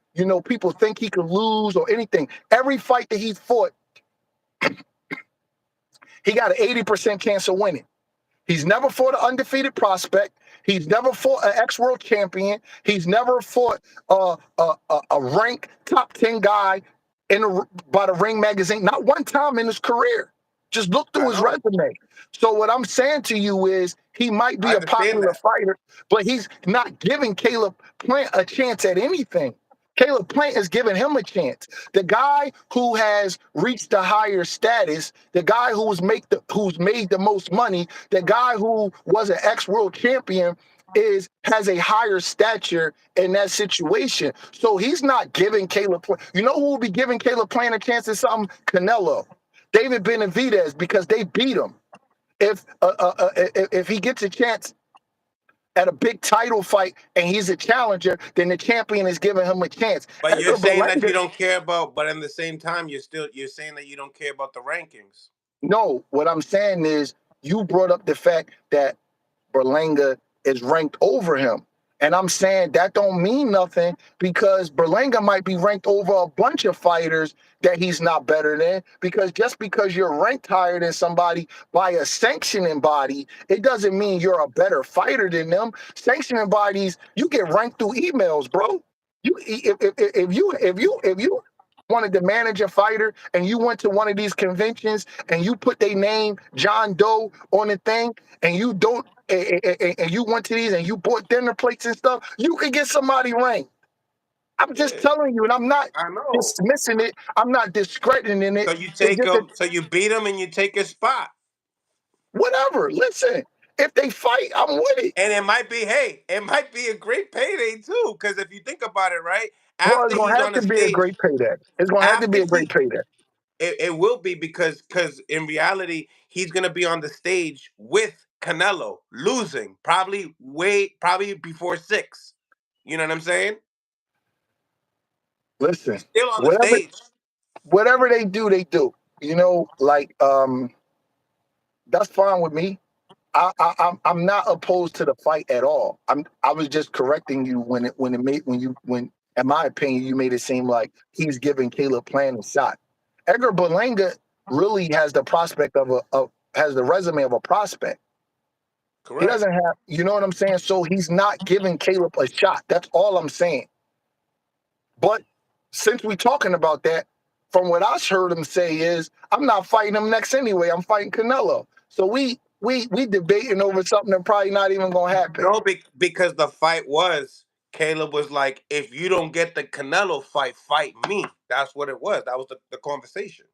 people think he could lose or anything. Every fight that he's fought, he got an 80% chance of winning. He's never fought an undefeated prospect. He's never fought an ex-world champion. He's never fought a ranked top 10 guy by the Ring magazine. Not one time in his career. Just look I through his know. resume. So what I'm saying to you is he might be I a understand popular that. fighter, but he's not giving Caleb Plant a chance at anything. Caleb Plant is giving him a chance. The guy who has reached a higher status, the guy who's made the most money, the guy who was an ex-world champion has a higher stature in that situation. So he's not giving Caleb Plant. You know who will be giving Caleb Plant a chance at something? Canelo, David Benavidez, because they beat him. If he gets a chance at a big title fight and he's a challenger, then the champion is giving him a chance. But you're Edgar saying that Berlanga, you don't care about. But at the same time, you're saying that you don't care about the rankings. no, what I'm saying is you brought up the fact that Berlanga is ranked over him. And I'm saying that don't mean nothing because Berlanga might be ranked over a bunch of fighters that he's not better than. Because just because you're ranked higher than somebody by a sanctioning body, it doesn't mean you're a better fighter than them. Sanctioning bodies, you get ranked through emails, bro. You if you wanted to manage a fighter and you went to one of these conventions and you put their name John Doe on the thing and you don't and you went to these and you bought dinner plates and stuff, you could get somebody ranked. I'm just Yeah, telling you, and I'm not I know. dismissing it. I'm not discrediting So it. you It's take just that him. So you beat him and you take his spot. whatever. Listen, if they fight, I'm with it. And it might be, hey, it might be a great payday too. Because if you think about it, right Well, it's after gonna he's have on the to be a stage, great payday. It's gonna have to after be a great he, payday. it will be because in reality, he's gonna be on the stage with Canelo, losing probably before six. You know what I'm saying? Listen, He's still on the whatever stage. whatever they do, they do. Like that's fine with me. I'm not opposed to the fight at all. I was just correcting you when in my opinion you made it seem like he's giving Caleb Plant a shot. Edgar Berlanga really has the prospect has the resume of a prospect. He Correct. doesn't have, you know what I'm saying? So he's not giving Caleb a shot. That's all I'm saying. But since we're talking about that, from what I heard him say is, I'm not fighting him next anyway. I'm fighting Canelo. So we debating over something that probably not even gonna happen. No, because the fight was Caleb was like, if you don't get the Canelo fight, fight me. That's what it was. That was the conversation.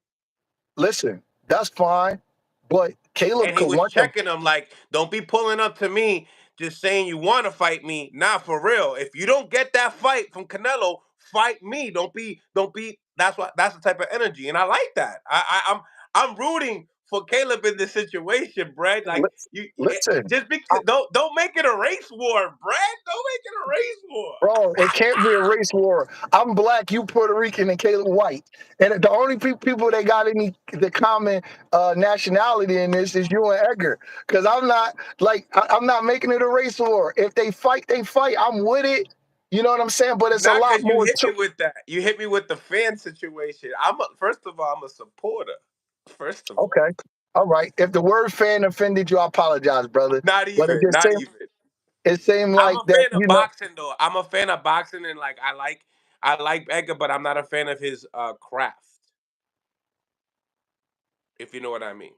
Listen, that's fine, but Caleb And he could was want to. checking him like, don't be pulling up to me just saying you want to fight me. Not for real. If you don't get that fight from Canelo, fight me. Don't be. That's the type of energy, and I like that. I'm rooting for Caleb in this situation, Brad. Like Listen, just because don't make it a race war, Brad. Don't make it a race war. bro, it can't be a race war. I'm black, you Puerto Rican, and Caleb white. And the only people that got any the common nationality in this is you and Edgar. Because I'm not I'm not making it a race war. If they fight, they fight. I'm with it. You know what I'm saying? But it's a Not lot because you more hit me to. with that. You hit me with the fan situation. First of all, I'm a supporter. First of all, Okay, all right. If the word fan offended you, I apologize, brother. not But even, not even. it seemed I'm like a that. fan of boxing though. I'm a fan of boxing and like I like Edgar, but I'm not a fan of his craft. If you know what I mean.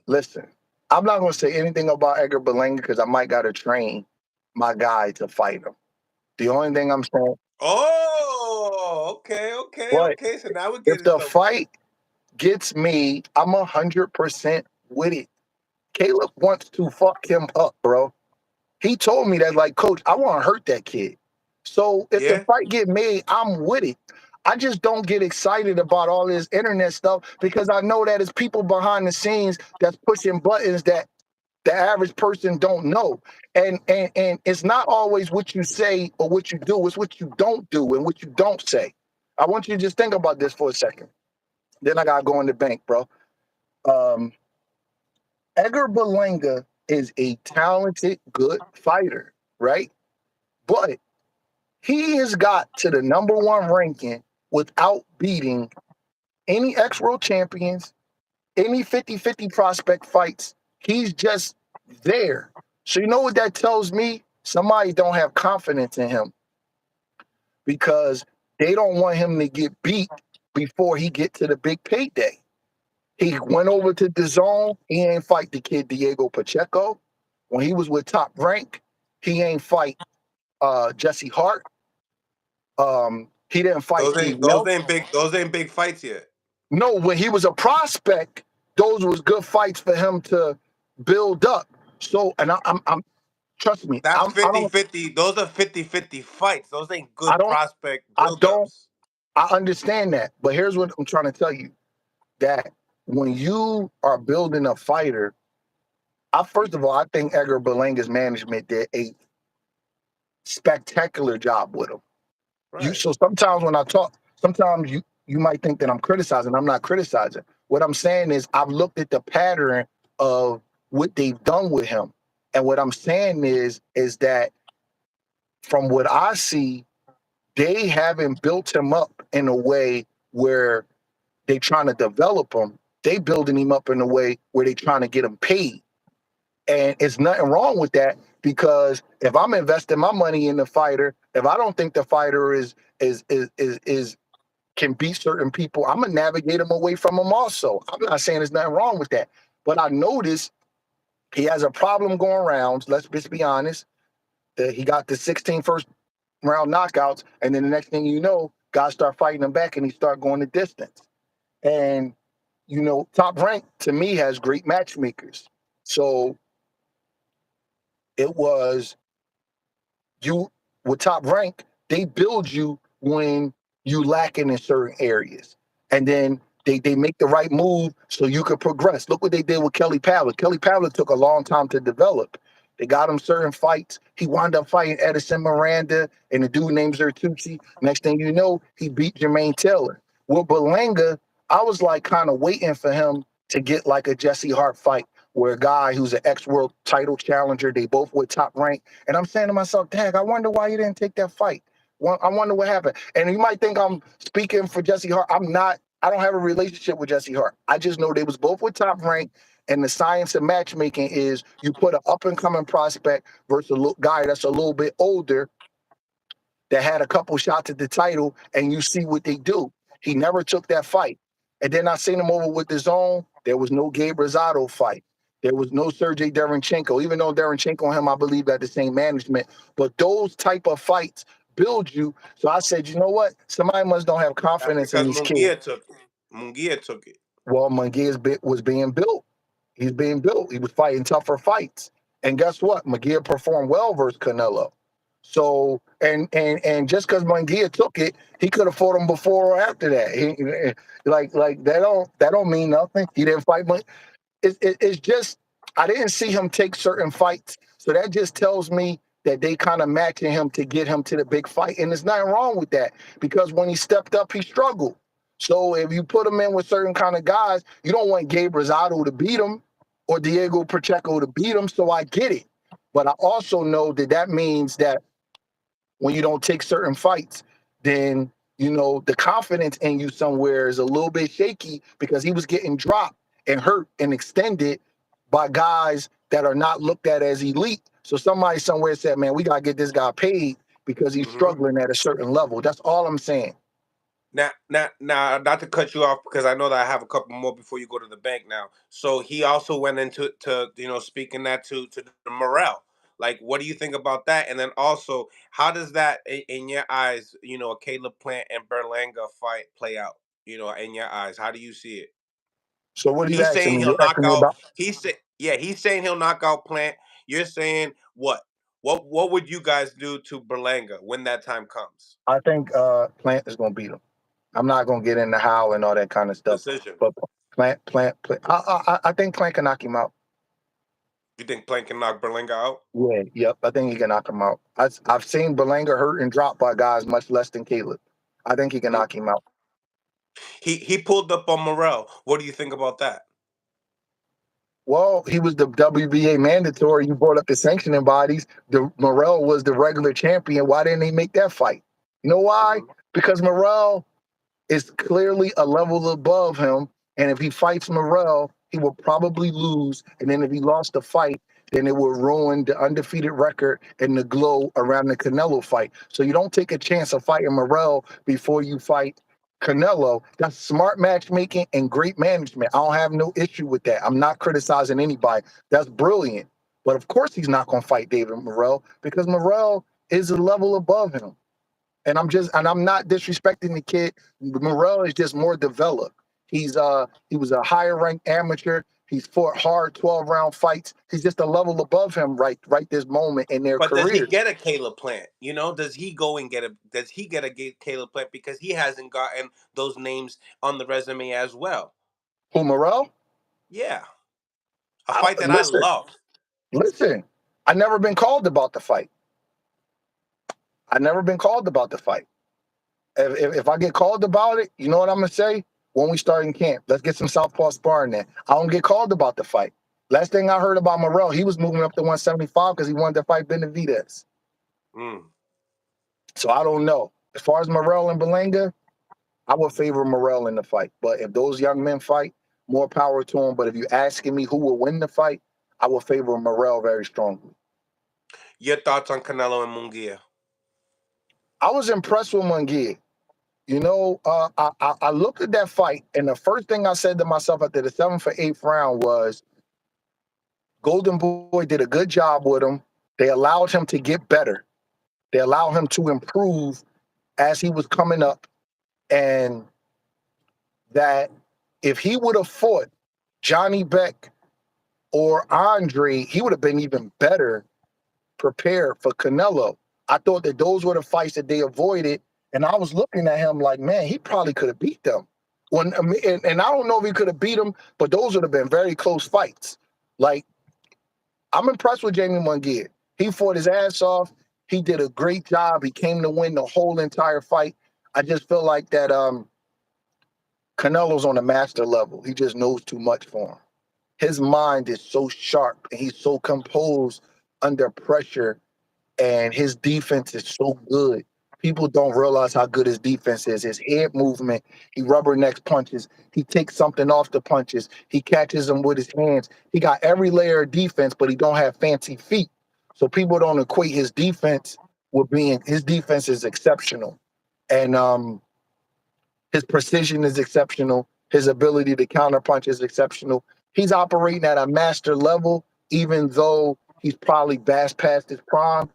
Listen, I'm not going to say anything about Edgar Berlanga because I might got to train my guy to fight him. The only thing I'm saying, Oh, okay, okay, but okay. So now we're if getting the somewhere. fight gets made, I'm 100% with it. Caleb wants to fuck him up, bro. He told me that, like, coach, I want to hurt that kid. So if the Yeah. fight get made, I'm with it. I just don't get excited about all this internet stuff because I know that it's people behind the scenes that's pushing buttons that the average person don't know. And it's not always what you say or what you do, it's what you don't do and what you don't say. I want you to just think about this for a second. Then I gotta go in the bank, bro. Um, Edgar Berlanga is a talented, good fighter, right? But he has got to the number one ranking without beating any ex-world champions, any 50-50 prospect fights. He's just there. So you know what that tells me? Somebody don't have confidence in him because they don't want him to get beat before he get to the big payday. He went over to the zone. He ain't fight the kid Diego Pacheco. When he was with Top Rank, he ain't fight Jesse Hart. He didn't fight Those Steve ain't those Nelson. ain't big those ain't big fights yet. No, when he was a prospect, those was good fights for him to build up. So, and I'm trust me, That's I 50 don't, 50. Those are 50-50 fights. Those ain't I good don't, prospect I don't, buildups. I understand that. But here's what I'm trying to tell you: that when you are building a fighter, I first of all, I think Edgar Berlanga's management did a spectacular job with him. Right. So sometimes when I talk, sometimes you might think that I'm criticizing. I'm not criticizing. What I'm saying is I've looked at the pattern of what they've done with him. And what I'm saying is that from what I see, they haven't built him up in a way where they trying to develop him. They building him up in a way where they trying to get him paid. And it's nothing wrong with that because if I'm investing my money in the fighter, if I don't think the fighter is can beat certain people, I'm gonna navigate him away from him also. I'm not saying there's nothing wrong with that. But I noticed he has a problem going rounds. Let's just be honest. He got the 16 first round knockouts, and then the next thing you know, guys start fighting him back and he start going the distance. And Top Rank to me has great matchmakers. So it was you with Top Rank, they build you when you lacking in certain areas, and then they make the right move so you could progress. Look what they did with Kelly Pallett. Kelly Pallett took a long time to develop. They got him certain fights. He wound up fighting Edison Miranda and the dude named Zertucci. Next thing you know, he beat Jermaine Taylor. With Berlanga, I was like kind of waiting for him to get like a Jesse Hart fight where a guy who's an ex-world title challenger, they both were Top Rank. And I'm saying to myself, Dag, I wonder why you didn't take that fight. Well, I wonder what happened. And you might think I'm speaking for Jesse Hart. I'm not. I don't have a relationship with Jesse Hart. I just know they was both with Top Rank. And the science of matchmaking is you put an up-and-coming prospect versus a guy that's a little bit older that had a couple shots at the title, and you see what they do. He never took that fight. And then I seen him over with his own. There was no Gabe Rosado fight. There was no Sergey Derenchenko, even though Derenchenko and him, I believe, got the same management. But those type of fights build you. So I said, you know what? Somebody must don't have That's confidence in because these kids. Munguia took it. Munguia took it. Well, Munguia's bit was being built. He's being built. He was fighting tougher fights. And guess what? Munguia performed well versus Canelo. So and just because Munguia took it, he could have fought him before or after that. Like that don't mean nothing. He didn't fight it's just I didn't see him take certain fights. So that just tells me that they kind of matching him to get him to the big fight. And there's nothing wrong with that because when he stepped up, he struggled. So if you put him in with certain kind of guys, you don't want Gabe Rosado to beat him or Diego Pacheco to beat him. So I get it. But I also know that that means that when you don't take certain fights, then the confidence in you somewhere is a little bit shaky because he was getting dropped and hurt and extended by guys that are not looked at as elite. So somebody somewhere said, "Man, we gotta get this guy paid because he's Hmm. struggling at a certain level." That's all I'm saying. Now, not to cut you off because I know that I have a couple more before you go to the bank. Now, so he also went into speaking that to the morale. Like, what do you think about that? And then also, how does that, in your eyes, a Caleb Plant and Berlanga fight play out? In your eyes, how do you see it? So what are you He's asking saying me? he'll You're knock asking me out. about? He's saying he'll knock out Plant. You're saying what? What would you guys do to Berlanga when that time comes? I think Plant is gonna beat him. I'm not gonna get into how and all that kind of stuff, Decision. but Plant. I think Plant can knock him out. You think Plant can knock Berlanga out? Yeah, yep. I think he can knock him out. I've seen Berlanga hurt and dropped by guys much less than Caleb. I think he can Mm. knock him out. He pulled up on Morel. What do you think about that? Well, he was the WBA mandatory. You brought up the sanctioning bodies. The Morel was the regular champion. Why didn't he make that fight? You know why? Hmm. Because Morel is clearly a level above him. And if he fights Morrell, he will probably lose. And then if he lost the fight, then it will ruin the undefeated record and the glow around the Canelo fight. So you don't take a chance of fighting Morrell before you fight Canelo. That's smart matchmaking and great management. I don't have no issue with that. I'm not criticizing anybody. That's brilliant. But of course he's not going to fight David Morrell because Morrell is a level above him. And I'm not disrespecting the kid. Morel is just more developed. He was a higher ranked amateur. He's fought hard 12-round fights. He's just a level above him right this moment in their But does he careers. get a Caleb Plant? Does he go and get a? Does he get a Caleb Plant because he hasn't gotten those names on the resume as well? Who Morel? Yeah, a I, fight that I listen, love. listen. I never been called about the fight. I never been called about the fight. If I get called about it, you know what I'm gonna say? When we start in camp, let's get some southpaw sparring there. I don't get called about the fight. Last thing I heard about Morel, he was moving up to 175 because he wanted to fight Benavidez. Mm. So I don't know. As far as Morel and Berlanga, I would favor Morel in the fight. But if those young men fight, more power to them. But if you're asking me who will win the fight, I would favor Morel very strongly. Your thoughts on Canelo and Munguia? I was impressed with Munguia. I looked at that fight, and the first thing I said to myself after the seventh or eighth round was, Golden Boy did a good job with him. They allowed him to get better. They allowed him to improve as he was coming up, and that if he would have fought Johnny Beck or Andre, he would have been even better prepared for Canelo. I thought that those were the fights that they avoided, and I was looking at him like, man, he probably could have beat them. And I don't know if he could have beat them, but those would have been very close fights. Like, I'm impressed with Jamie Munguia. He fought his ass off. He did a great job. He came to win the whole entire fight. I just feel like that Canelo's on a master level. He just knows too much for him. His mind is so sharp and he's so composed under pressure, and his defense is so good. People don't realize how good his defense is. His head movement, he rubbernecks punches. He takes something off the punches. He catches them with his hands. He got every layer of defense, but he don't have fancy feet. So people don't equate his defense with being, his defense is exceptional. And his precision is exceptional. His ability to counterpunch is exceptional. He's operating at a master level, even though he's probably past his prime.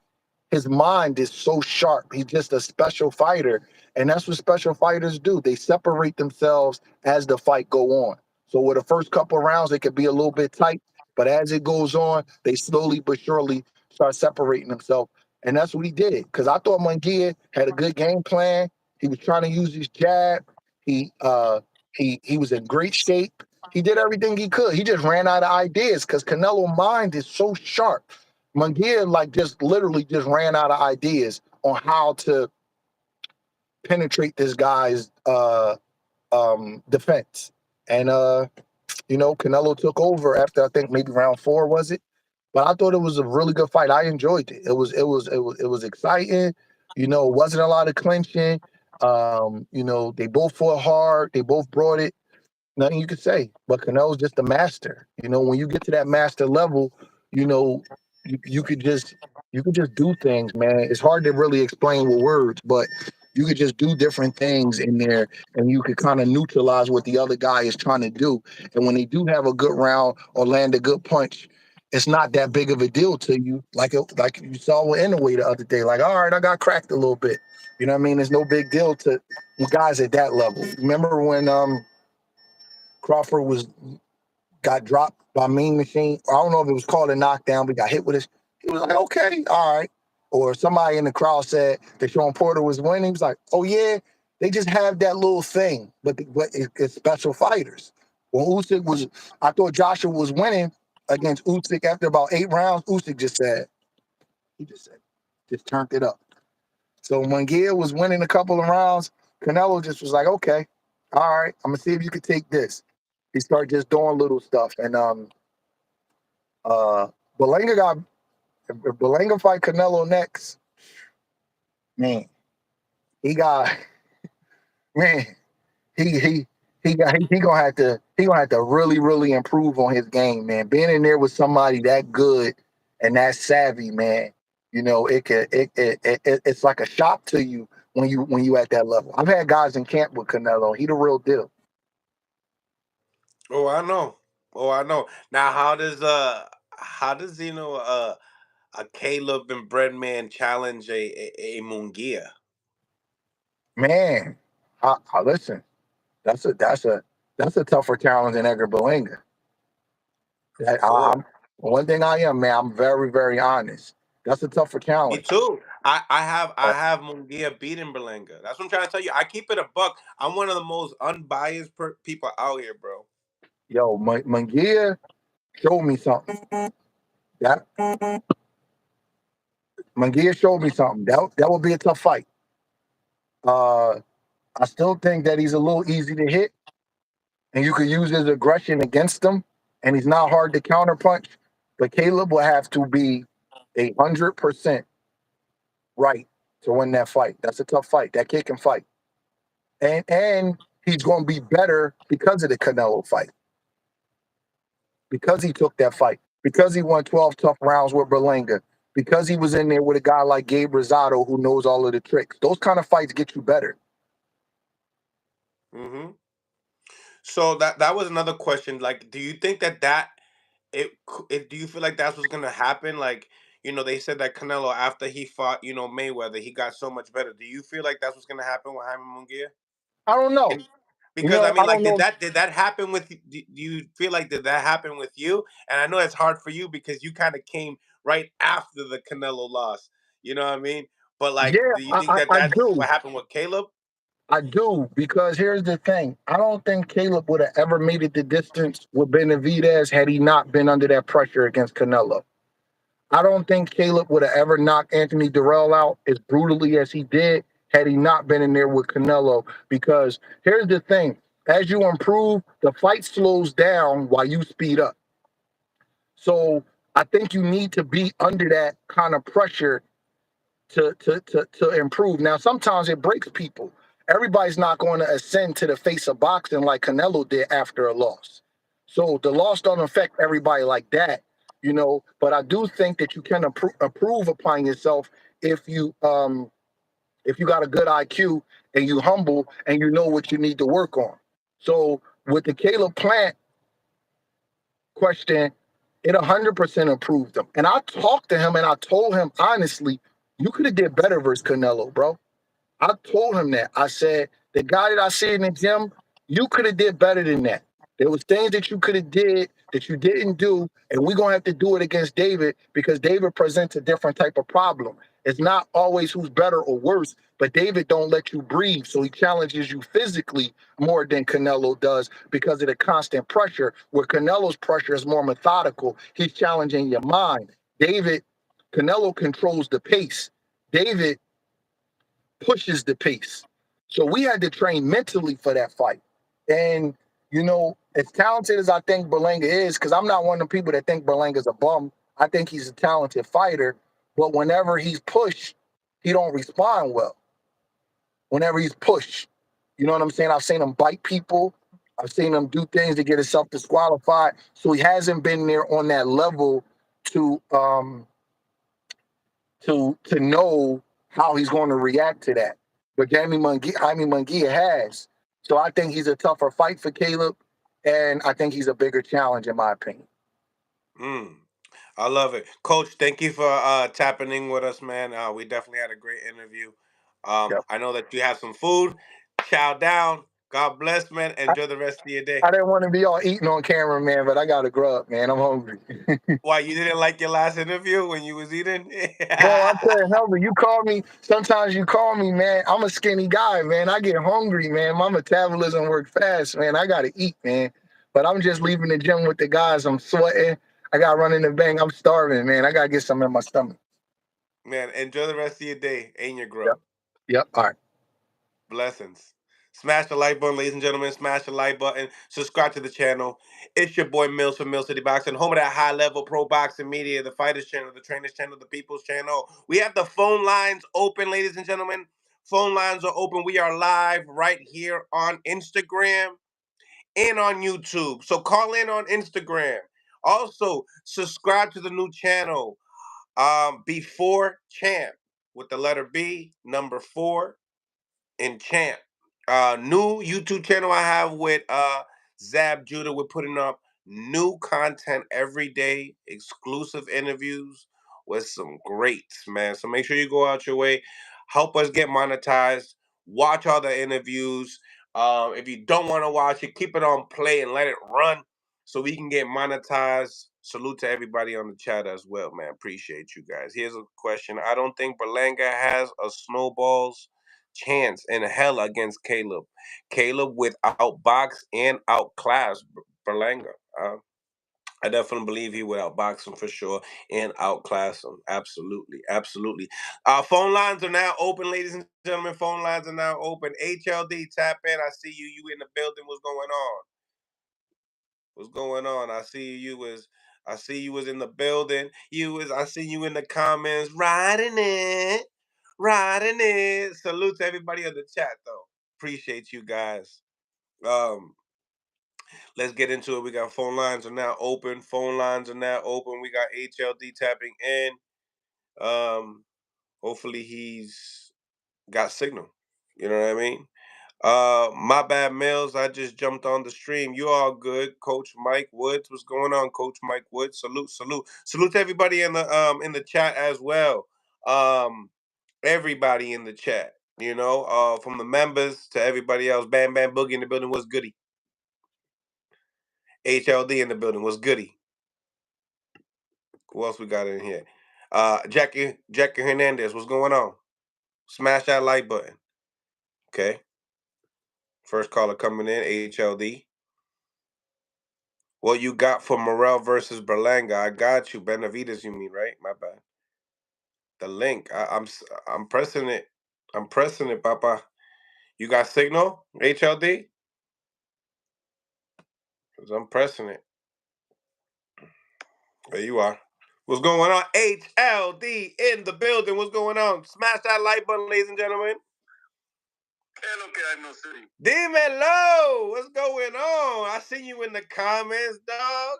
His mind is so sharp. He's just a special fighter. And that's what special fighters do. They separate themselves as the fight go on. So with the first couple of rounds, it could be a little bit tight. But as it goes on, they slowly but surely start separating themselves. And that's what he did. Because I thought Munguia had a good game plan. He was trying to use his jab. He he was in great shape. He did everything he could. He just ran out of ideas because Canelo mind is so sharp. Munguia like just literally just ran out of ideas on how to penetrate this guy's defense. And Canelo took over after I think maybe round four, was it? But I thought it was a really good fight. I enjoyed it. It was exciting. It wasn't a lot of clinching. They both fought hard. They both brought it. Nothing you could say. But Canelo's just a master. When you get to that master level, you know, you could just do things, man. It's hard to really explain with words, but you could just do different things in there, and you could kind of neutralize what the other guy is trying to do. And when they do have a good round or land a good punch, it's not that big of a deal to you, like you saw with Inoue the other day. Like, all right, I got cracked a little bit. You know what I mean? It's no big deal to guys at that level. Remember when Crawford got dropped by Mean Machine? I don't know if it was called a knockdown, but got hit with his. He was like, okay, all right. Or somebody in the crowd said that Sean Porter was winning. He was like, oh yeah, they just have that little thing, but it's special fighters. When Usyk was, I thought Joshua was winning against Usyk after about 8 rounds. Usyk just turned it up. So when Munguia was winning a couple of rounds, Canelo just was like, okay, all right, I'm gonna see if you can take this. He started just doing little stuff, and uh, Berlanga got if Berlanga fight Canelo next, man, he got man, he gonna have to really improve on his game, man. Being in there with somebody that good and that savvy, man, it's like a shock to you when you at that level. I've had guys in camp with Canelo. He the real deal. Oh, I know. Oh, I know. Now, how does a Caleb and Breadman challenge a Mungia? Man, listen, that's a tougher challenge than Edgar Berlanga. For I'm sure. one thing I am, man. I'm very honest. That's a tougher Me challenge. too. I have Uh, I have Mungia beating Berlanga. That's what I'm trying to tell you. I keep it a buck. I'm one of the most unbiased people out here, bro. Yo, Munguia showed me something. That Munguia showed me something. That would be a tough fight. Uh, I still think that he's a little easy to hit, and you could use his aggression against him, and he's not hard to counterpunch. But Caleb will have to be 100% right to win that fight. That's a tough fight. That kid can fight, and he's going to be better because of the Canelo fight, because he took that fight, because he won 12 tough rounds with Berlanga, because he was in there with a guy like Gabe Rosado who knows all of the tricks. Those kind of fights get you better. Hmm. So that was another question. Like, do you think that do you feel like that's what's gonna happen? Like, they said that Canelo, after he fought, Mayweather, he got so much better. Do you feel like that's what's gonna happen with Jaime Munguia? I don't know. And because I I mean, don't like, did know. that happen with? Do you feel like did that happen with you? And I know it's hard for you because you kind of came right after the Canelo loss. You know what I mean? But like, Yeah, do you think that I that's do. what happened with Caleb? I do, because here's the thing. I don't think Caleb would have ever made it the distance with Benavidez had he not been under that pressure against Canelo. I don't think Caleb would have ever knocked Anthony Durrell out as brutally as he did had he not been in there with Canelo. Because here's the thing. As you improve, the fight slows down while you speed up. So I think you need to be under that kind of pressure to improve. Now, sometimes it breaks people. Everybody's not going to ascend to the face of boxing like Canelo did after a loss. So the loss don't affect everybody like that, But I do think that you can improve upon yourself if you got a good IQ and you humble and you know what you need to work on. So with the Caleb Plant question, it 100% improved him. And I talked to him and I told him honestly, you could have did better versus Canelo, bro. I told him that. I said, the guy that I see in the gym, you could have did better than that. There was things that you could have did that you didn't do, and we're gonna have to do it against David because David presents a different type of problem. It's not always who's better or worse, but David don't let you breathe, so he challenges you physically more than Canelo does because of the constant pressure. Where Canelo's pressure is more methodical, he's challenging your mind. David, Canelo controls the pace. David pushes the pace. So we had to train mentally for that fight. And, as talented as I think Berlanga is, because I'm not one of the people that think Berlanga's a bum. I think he's a talented fighter. But whenever he's pushed, he don't respond well. Whenever he's pushed. You know what I'm saying? I've seen him bite people. I've seen him do things to get himself disqualified. So he hasn't been there on that level to to know how he's going to react to that. But Jaime Munguia has. So I think he's a tougher fight for Caleb, and I think he's a bigger challenge in my opinion. Mm. I love it, Coach. Thank you for tapping in with us, man. We definitely had a great interview. Yep. I know that you have some food. Chow down. God bless, man. I, Enjoy the rest of your day. I didn't want to be all eating on camera, man, but I got to grub, man. I'm hungry. Why, you didn't like your last interview when you was eating? Bro, I can't help it. You call me, sometimes you call me, man. I'm a skinny guy, man. I get hungry, man. My metabolism works fast, man. I got to eat, man. But I'm just leaving the gym with the guys. I'm sweating. I got running the bank. I'm starving, man. I got to get something in my stomach. Man, enjoy the rest of your day and your Yep. grub. Yep. All right. Blessings. Smash the like button, ladies and gentlemen. Smash the like button. Subscribe to the channel. It's your boy Mills from Mill City Boxing, home of that high level pro boxing media, the fighters channel, the trainers channel, the people's channel. We have the phone lines open, ladies and gentlemen. Phone lines are open. We are live right here on Instagram and on YouTube. So call in on Instagram. Also, subscribe to the new channel, Before Champ, with the letter B, number 4, and Champ. New YouTube channel I have with Zab Judah. We're putting up new content every day, exclusive interviews with some greats, man. So make sure you go out your way, help us get monetized, watch all the interviews. If you don't want to watch it, keep it on play and let it run so we can get monetized. Salute to everybody on the chat as well, man. Appreciate you guys. Here's a question. I don't think Berlanga has a snowball's chance in hell against Caleb. Caleb with outbox and outclass Berlanga. I definitely believe he would outbox him for sure and outclass him. Absolutely, absolutely. Phone lines are now open, ladies and gentlemen. Phone lines are now open. HLD, tap in. I see you. You in the building. What's going on? What's going on? I see you was in the building. I see you in the comments riding it. Riding it. Salute to everybody in the chat though. Appreciate you guys. Um, let's get into it. We got phone lines are now open. Phone lines are now open. We got HLD tapping in. Um, hopefully he's got signal. You know what I mean? My bad, Mills. I just jumped on the stream. You all good, Coach Mike Woods? What's going on, Coach Mike Woods? Salute, salute, salute to everybody in the chat as well. Everybody in the chat. You know, from the members to everybody else. Bam Bam Boogie in the building. What's goody? HLD in the building. What's goody? Who else we got in here? Jackie Hernandez. What's going on? Smash that like button. Okay. First caller coming in. HLD. What you got for Morel versus Berlanga? I got you. Benavides, you mean, right? My bad. The link. I'm pressing it. I'm pressing it, Papa. You got signal? HLD? Because I'm pressing it. There you are. What's going on? HLD in the building. What's going on? Smash that like button, ladies and gentlemen. Dímelo. What's going on? I see you in the comments, dog.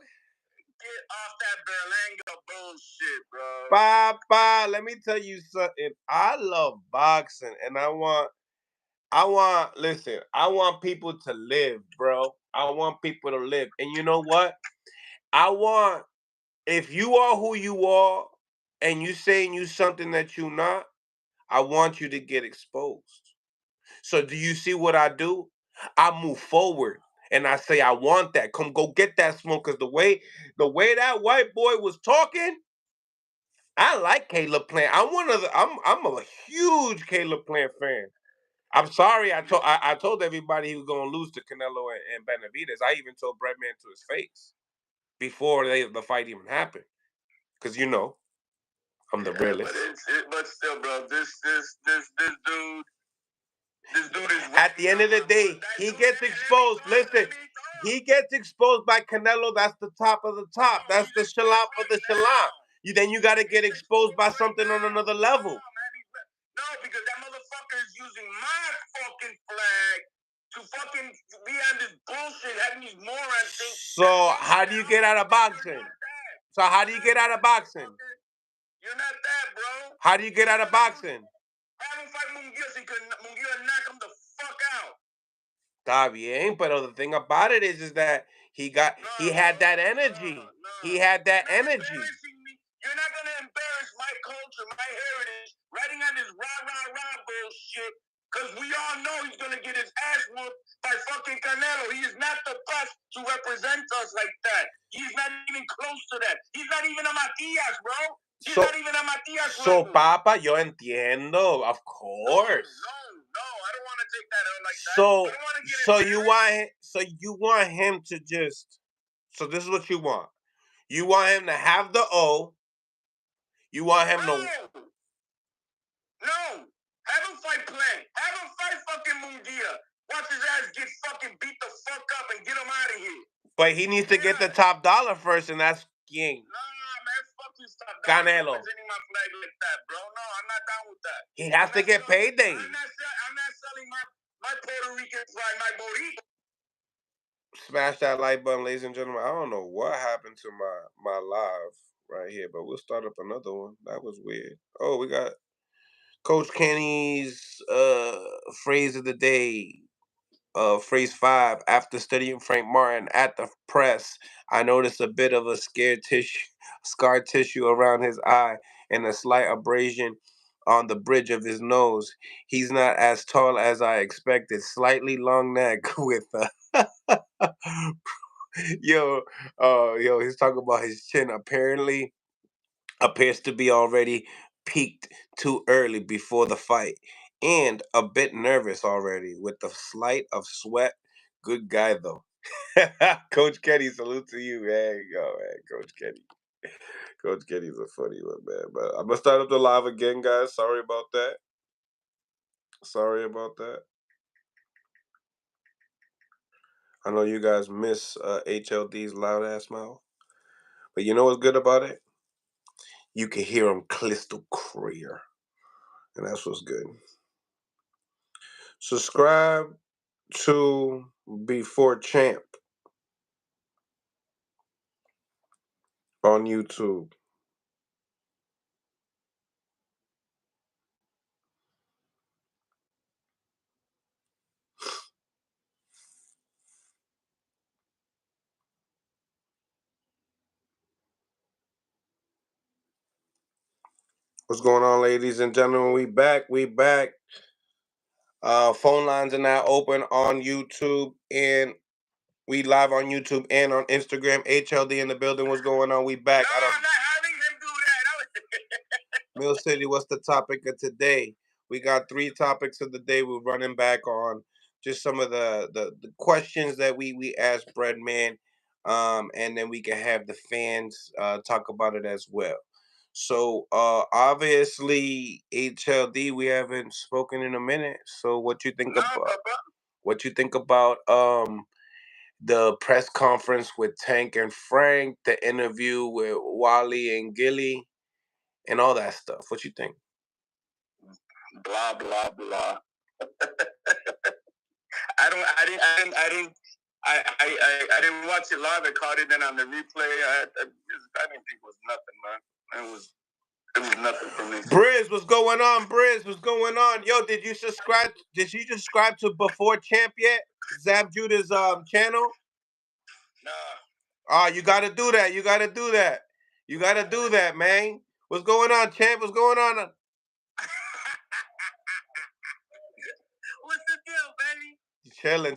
Get off that Berlanga bullshit, bro. Papa, let me tell you something. I love boxing, and I want people to live, bro. I want people to live. And you know what? If you are who you are and you saying you something that you not, I want you to get exposed. So do you see what I do? I move forward and I say I want that. Come go get that smoke. Cause the way that white boy was talking, I like Caleb Plant. I'm a huge Caleb Plant fan. I'm sorry. I told everybody he was gonna lose to Canelo and Benavides. I even told Breadman to his face before the fight even happened. Cause I'm the realest. But still, bro, this dude. This dude is. At the end of the day, he gets exposed. Listen, he gets exposed by Canelo. That's the top of the top. That's the shalop of the shalop. Then you got to get exposed by something on another level. No, because that motherfucker is using my fucking flag to fucking be on this bullshit, having these morons think. So how do you get out of boxing? So how do you get out of boxing? You're not that, bro. How do you get out of boxing? Have him fight Munguia so Munguia knock him the fuck out. Está bien, pero the thing about it is that he had that energy. He had that energy. You're not gonna embarrass my culture, my heritage, writing on this rah bullshit. Cause we all know he's gonna get his ass whooped by fucking Canelo. He is not the best to represent us like that. He's not even close to that. He's not even a Matias, bro. He's not even a Matias. So, Papa, yo entiendo, of course. No, I don't want to take that out like that. So you want him to just. So this is what you want. You want him to have the O. You want him to. No. Have him fight Play. Have him fight fucking Munguia. Watch his ass get fucking beat the fuck up and get him out of here. But he needs to get the top dollar first, and that's King. Nah, man, fuck you, stop Canelo. representing my flag like that, bro. No, I'm not down with that. He has to get payday. I'm not selling my Puerto Rican flag, my Boricua. Smash that like button, ladies and gentlemen. I don't know what happened to my live right here, but we'll start up another one. That was weird. Oh, we got Coach Kenny's phrase of the day. Phrase 5. After studying Frank Martin at the press, I noticed a bit of a scar tissue around his eye and a slight abrasion on the bridge of his nose. He's not as tall as I expected. Slightly long neck with he's talking about his chin. Apparently, appears to be already peaked too early before the fight, and a bit nervous already with the slight of sweat. Good guy though. Coach Kenny, salute to you, man. Yo, man, Coach Kenny. Coach Kenny's a funny one, man. But I'm gonna start up the live again, guys. Sorry about that. I know you guys miss HLD's loud ass mouth, but you know what's good about it? You can hear him crystal clear, and that's what's good. Subscribe to Before Champ on YouTube. What's going on, ladies and gentlemen? We back. We back. Phone lines are now open on YouTube, and we live on YouTube and on Instagram. HLD in the building. What's going on? We back. No, I'm not having him do that. Mill City, what's the topic of today? We got 3 topics of the day. We're running back on just some of the questions that we asked Breadman, and then we can have the fans talk about it as well. So obviously HLD, we haven't spoken in a minute. So what you think about the press conference with Tank and Frank, the interview with Wally and Gilly, and all that stuff? What you think? Blah blah blah. I didn't watch it live. I caught it then on the replay. I didn't think it was nothing, man. It was nothing for me. Briz, what's going on? Briz, what's going on? Yo, did you subscribe? Did you subscribe to Before Champ yet? Zab Judah's channel? Nah. You gotta do that. You gotta do that. You gotta do that, man. What's going on, Champ? What's going on? What's the deal, baby? Chilling.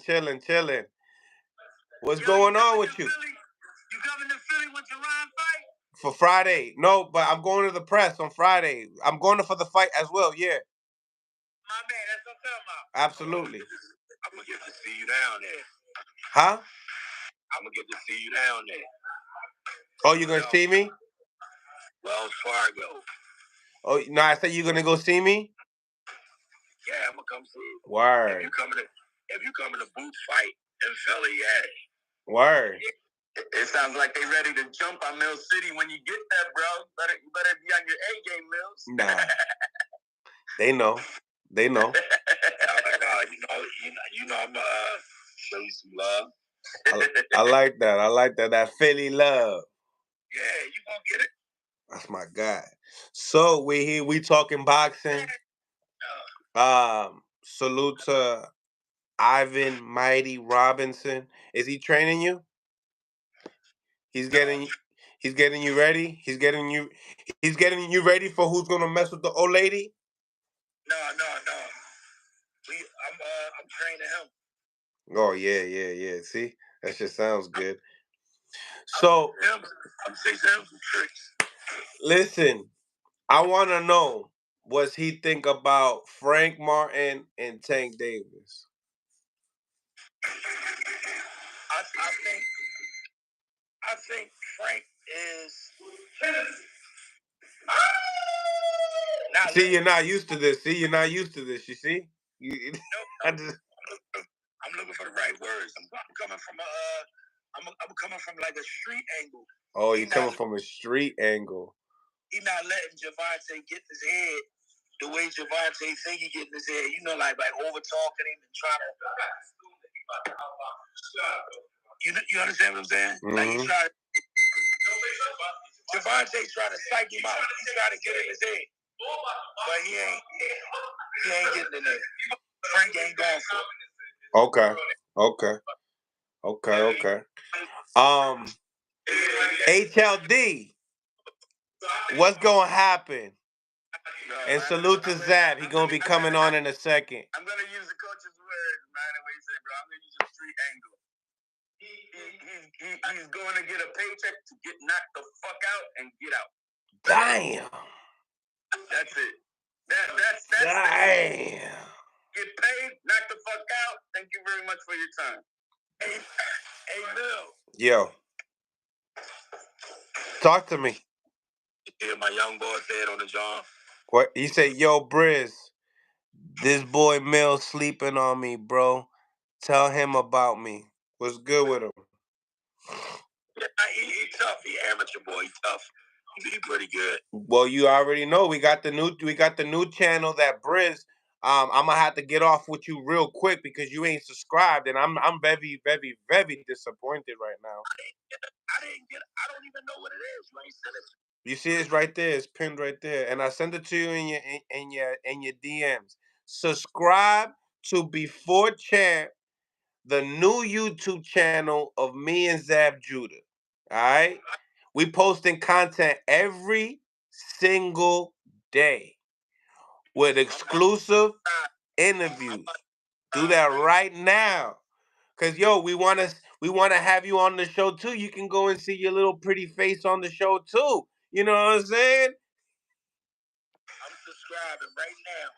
What's going on with you? You coming to Philly with your Ryan fight? For Friday. No, but I'm going to the press on Friday. I'm going for the fight as well, yeah. My man, that's what I'm talking about. Absolutely. I'm going to get to see you down there. Huh? I'm going to get to see you down there. Oh, you're going to see me? Wells Fargo. Oh, no, I said you're going to go see me? Yeah, I'm going to come see you. Word. If you come to Boots fight in Philly, yeah. Word. It sounds like they ready to jump on Mill City when you get there, bro. You better be on your A game, Mills. Nah. They know. You know, I'm show you some love. I like that. I like that. That Philly love. Yeah, you gonna get it. That's my guy. So we talking boxing. Salute to Ivan Mighty Robinson. Is he training you? He's getting you ready. He's getting you ready for who's gonna mess with the old lady. No. I'm training him. Oh yeah. See, that shit sounds good. So I'm teaching him some tricks. Listen, I want to know what he think about Frank Martin and Tank Davis. I think Frank is. See, you're not used to this. You see? I'm looking for the right words. I'm coming from I'm coming from like a street angle. Oh, you're coming from a street angle. He's not letting Javante get in his head the way Javante think he get in his head. You know, like over talking him and trying to. You understand what I'm saying? Mm-hmm. Like he's trying. Javante trying to psych him out. He's trying to get in his head, but he ain't getting in there. Frank ain't going for it. Okay. HLD, what's gonna happen? And salute to Zab. He gonna be coming on in a second. I'm gonna use the coach's words, man. What he said, bro. I'm gonna use a street angle. He's going to get a paycheck to get knocked the fuck out and get out. Damn. That's it. That's damn. Get paid, knock the fuck out. Thank you very much for your time. Hey, Bill. Yo. Talk to me. You hear my young boy said on the job? What? He said, yo, Briz, this boy Mill sleeping on me, bro. Tell him about me. What's good with him? Yeah, he tough. He amateur boy. He tough. He pretty good. Well, you already know we got the new channel that Briz. I'm gonna have to get off with you real quick because you ain't subscribed, and I'm very, very, very disappointed right now. I don't even know what it is. You ain't sent it. You see, it's right there. It's pinned right there, and I send it to you in your DMs. Subscribe to Before Champ, the new YouTube channel of me and Zab Judah. All right, we posting content every single day with exclusive interviews. Do that right now. Cause we wanna have you on the show too. You can go and see your little pretty face on the show too. You know what I'm saying? I'm subscribing right now.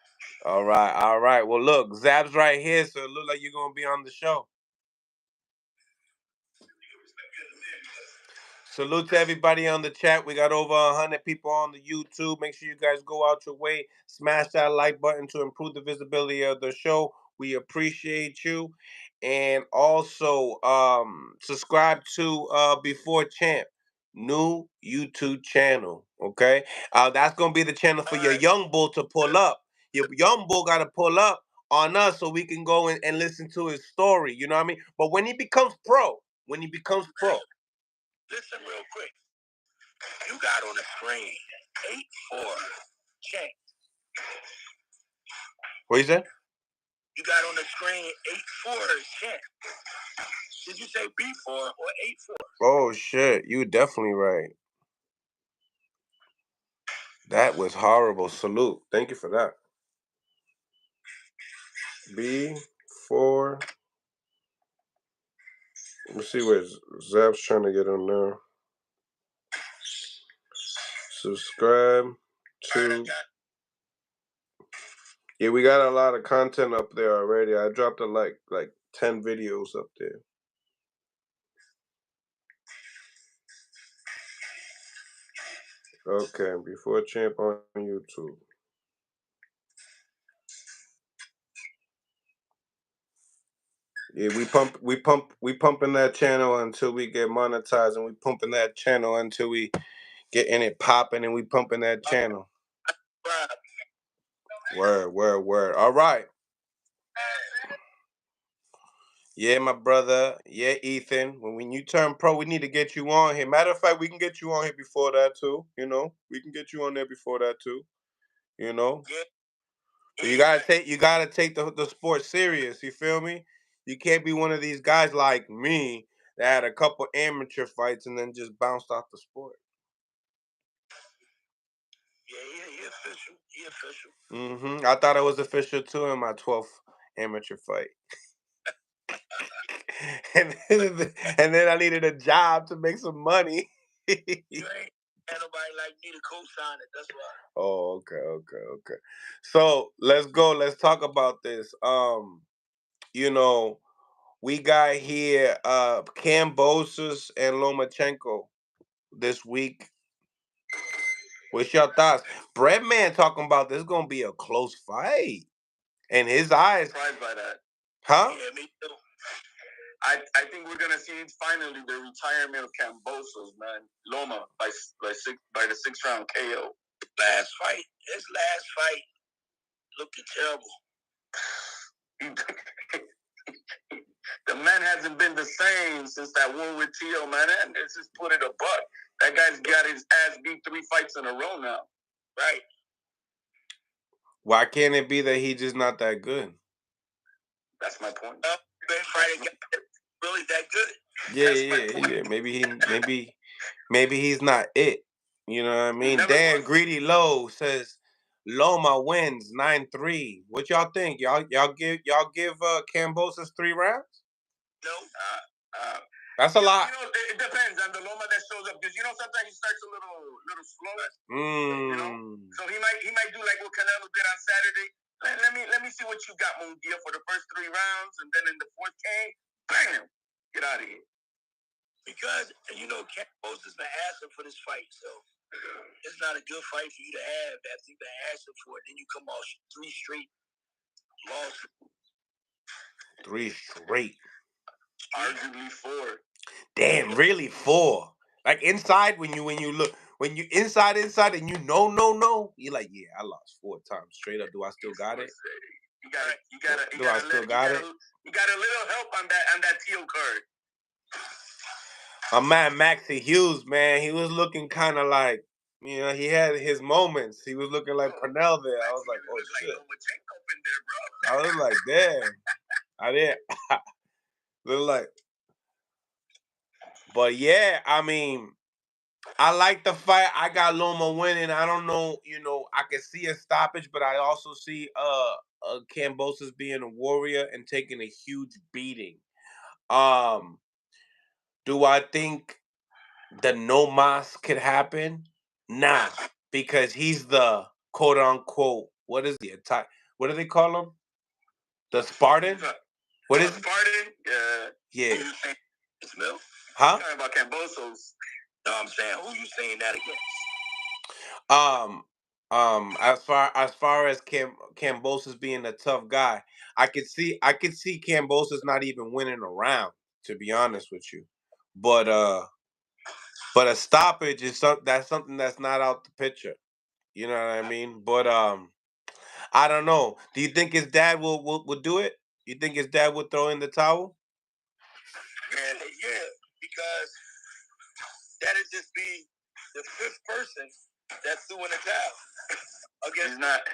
All right. Well, look, Zap's right here, so it looks like you're gonna be on the show. Salute to everybody on the chat. We got over 100 people on the YouTube. Make sure you guys go out your way, smash that like button to improve the visibility of the show. We appreciate you. And also subscribe to Before Champ, new YouTube channel. Okay? That's gonna be the channel for your young bull to pull up. Your young bull gotta pull up on us so we can go and listen to his story. You know what I mean? But when he becomes pro. Listen real quick. You got on the screen 8-4 check. What you say? You got on the screen 8-4 check. Did you say B4 or 8-4? Oh shit, you definitely right. That was horrible. Salute. Thank you for that. B4. Let's see where Zap's trying to get on there. Subscribe to. Yeah, we got a lot of content up there already. I dropped like 10 videos up there. Okay, Before Champ on YouTube. Yeah, we pumping that channel until we get monetized, and we pumping that channel until we getting it popping, and we pumping that channel. Word. All right. Yeah, my brother. Yeah, Ethan. When you turn pro, we need to get you on here. Matter of fact, we can get you on here before that too. We can get you on there before that too. But you gotta take the sport serious. You feel me? You can't be one of these guys like me that had a couple amateur fights and then just bounced off the sport. Yeah, he official. He official. I thought it was official too in my 12th amateur fight. and then I needed a job to make some money. You ain't had nobody like me to co-sign it. That's why. Oh, okay. So let's go. Let's talk about this. We got here Kambosos and Lomachenko this week. What's your thoughts? Breadman talking about this is gonna be a close fight. And his eyes. Surprised by that. Huh? Yeah, me too. I think we're gonna see finally the retirement of Kambosos, man. Loma by the 6th round KO. His last fight looking terrible. The man hasn't been the same since that war with Tio, man. And it's just put it a buck. That guy's got his ass beat 3 fights in a row now. Right. Why can't it be that he's just not that good? That's my point. Ben Friday got really that good. Yeah. Maybe he's not it. You know what I mean? Dan Greedy Low says Loma wins 9-3. What y'all think? Y'all give Kambosos 3 rounds? No. That's a lot. It depends on the Loma that shows up because sometimes he starts a little slow. So he might do like what Canelo did on Saturday. Let me see what you got, Munguia, for the first 3 rounds, and then in the 4th game, bam, get out of here. Because Kambosos has been asking for this fight, so it's not a good fight for you to have after you've been asking for it. Then you come off 3 straight losses. 3 straight. Arguably 4. Damn, really 4. Like inside when you look when you inside and you no, you're like, yeah, I lost 4 times straight up. Do I still got it? You got a little help on that teal card. My man Maxie Hughes, man, he was looking kind of like, he had his moments. He was looking like Pernell there. I was like, oh shit. I was like, damn. I didn't look like. But yeah, I mean, I like the fight. I got Loma winning. I don't know, I can see a stoppage, but I also see Kambosos being a warrior and taking a huge beating. Do I think the no mas could happen? Nah, because he's the quote unquote what is the attack? What do they call him? The Spartan? What is Spartan? Yeah. Smell? Huh? Talking about Kambosos. No, I'm saying who you saying that against? As far as Kambosos being a tough guy, I could see Kambosos not even winning a round, to be honest with you. But a stoppage is something that's not out the picture. You know what I mean? But I don't know. Do you think his dad will do it? You think his dad would throw in the towel? Yeah, because that'd just be the fifth person that threw in the towel. He's not.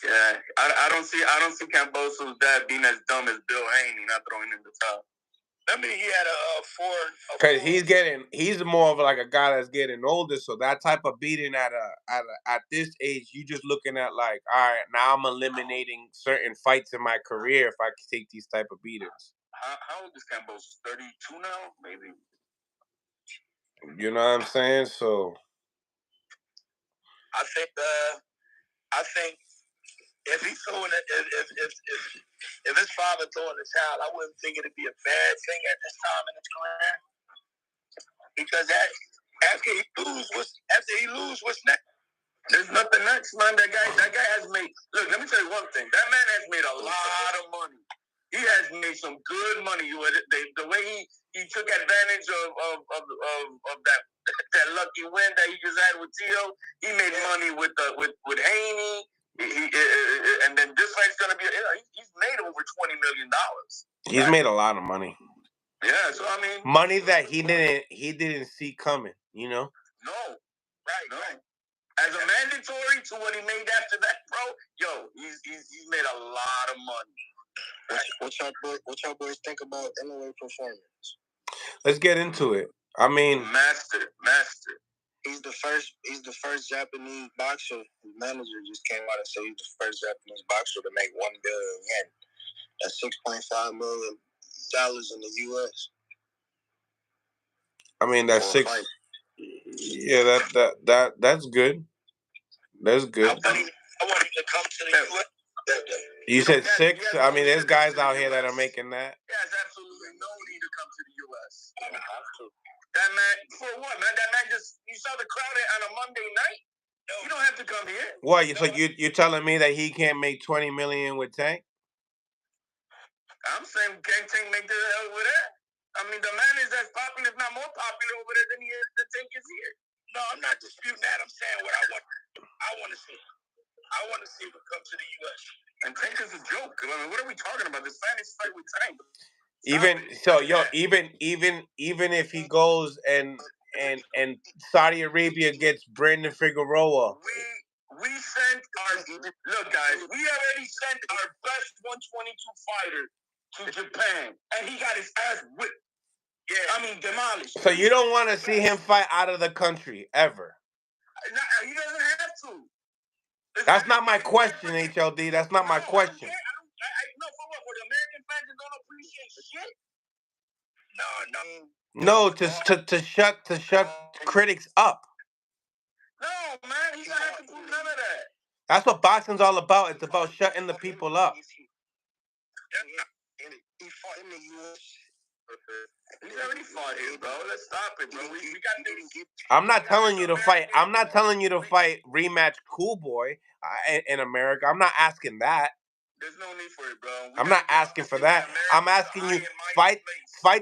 Yeah, I don't see Kambosos' dad being as dumb as Bill Haney not throwing in the towel. I mean, he had a four. Because he's more of like a guy that's getting older. So that type of beating at this age, you just looking at like, all right, now I'm eliminating certain fights in my career if I take these type of beatings. How old is Kambosos? 32 now, maybe. You know what I'm saying? So I think if he's throwing it, if his father throwing the child, I wouldn't think it'd be a bad thing at this time in his career. Because after he lose, what's next? There's nothing next, man. That guy has made. Look, let me tell you one thing. That man has made a lot of money. He has made some good money. The way he took advantage of that lucky win that he just had with Tio. He made money with Haney. And then this fight's gonna be. He's made over $20 million. He's made a lot of money. Yeah, so I mean, money that he didn't see coming. You know. No, right. As a mandatory to what he made after that, bro. He's made a lot of money. What y'all boys think about Inoue performance? Let's get into it. I mean, master. He's the first Japanese boxer. His manager just came out and said he's the first Japanese boxer to make 1 billion yen. That's $6.5 million in the U.S. I mean that's six. Fight. Yeah, that's good. That's good. I want him to come to the U.S. You said six? I mean, there's guys out here that are making that. He has absolutely no need to come to the U.S. I don't have to. That man, for what, man? That man you saw the crowd on a Monday night? No. You don't have to come here. What? So you're telling me that he can't make $20 million with Tank? I'm saying can't Tank make the hell over there? I mean, the man is as popular, if not more popular over there than he is. The Tank is here. No, I'm not disputing that. I'm saying what I want to see. I want to see him come to the U.S. And Tank is a joke. I mean, what are we talking about? This man is fight with Tank. Even if he goes and Saudi Arabia gets Brandon Figueroa. We sent look, guys. We already sent our best 122 fighter to Japan, and he got his ass whipped. Yeah, I mean demolished. So you don't want to see him fight out of the country ever? He doesn't have to. That's not my question, HLD. That's not my question. No, for what? For the American fans that don't appreciate shit? No, to shut critics up. No, man, he's not have to do none of that. That's what boxing's all about. It's about shutting the people up. He fought in the U.S. He's already fought here, bro. Let's stop it, bro. We got to. I'm not telling you to fight. I'm not telling you to fight rematch Cool Boy in America. I'm not asking that. There's no need for it, bro. I'm not asking for that. I'm asking you fight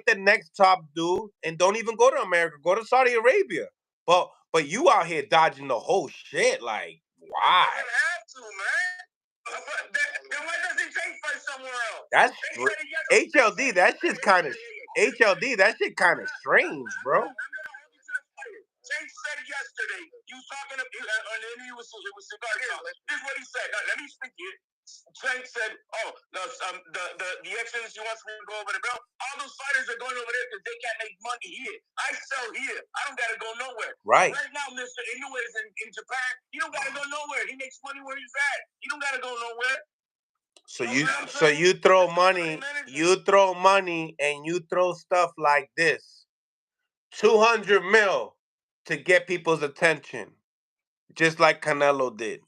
the next top dude and don't even go to America. Go to Saudi Arabia. But you out here dodging the whole shit. Like, why? You don't have to, man. Then why does he take fight somewhere else? That's HLD. That shit's kind of HLD. That shit kind of strange, bro. Jay said yesterday, he was talking to it was cigar talk. This is what he said. Let me speak here. Tank said, "Oh, the Excellency wants me to go over the belt. all those fighters are going over there because they can't make money here. I sell here. I don't gotta go nowhere. Right. Right now, Mr. Inoue is in Japan. You don't gotta go nowhere. He makes money where he's at. You don't gotta go nowhere. So you throw money, and you throw stuff like this. 200 mil to get people's attention, just like Canelo did.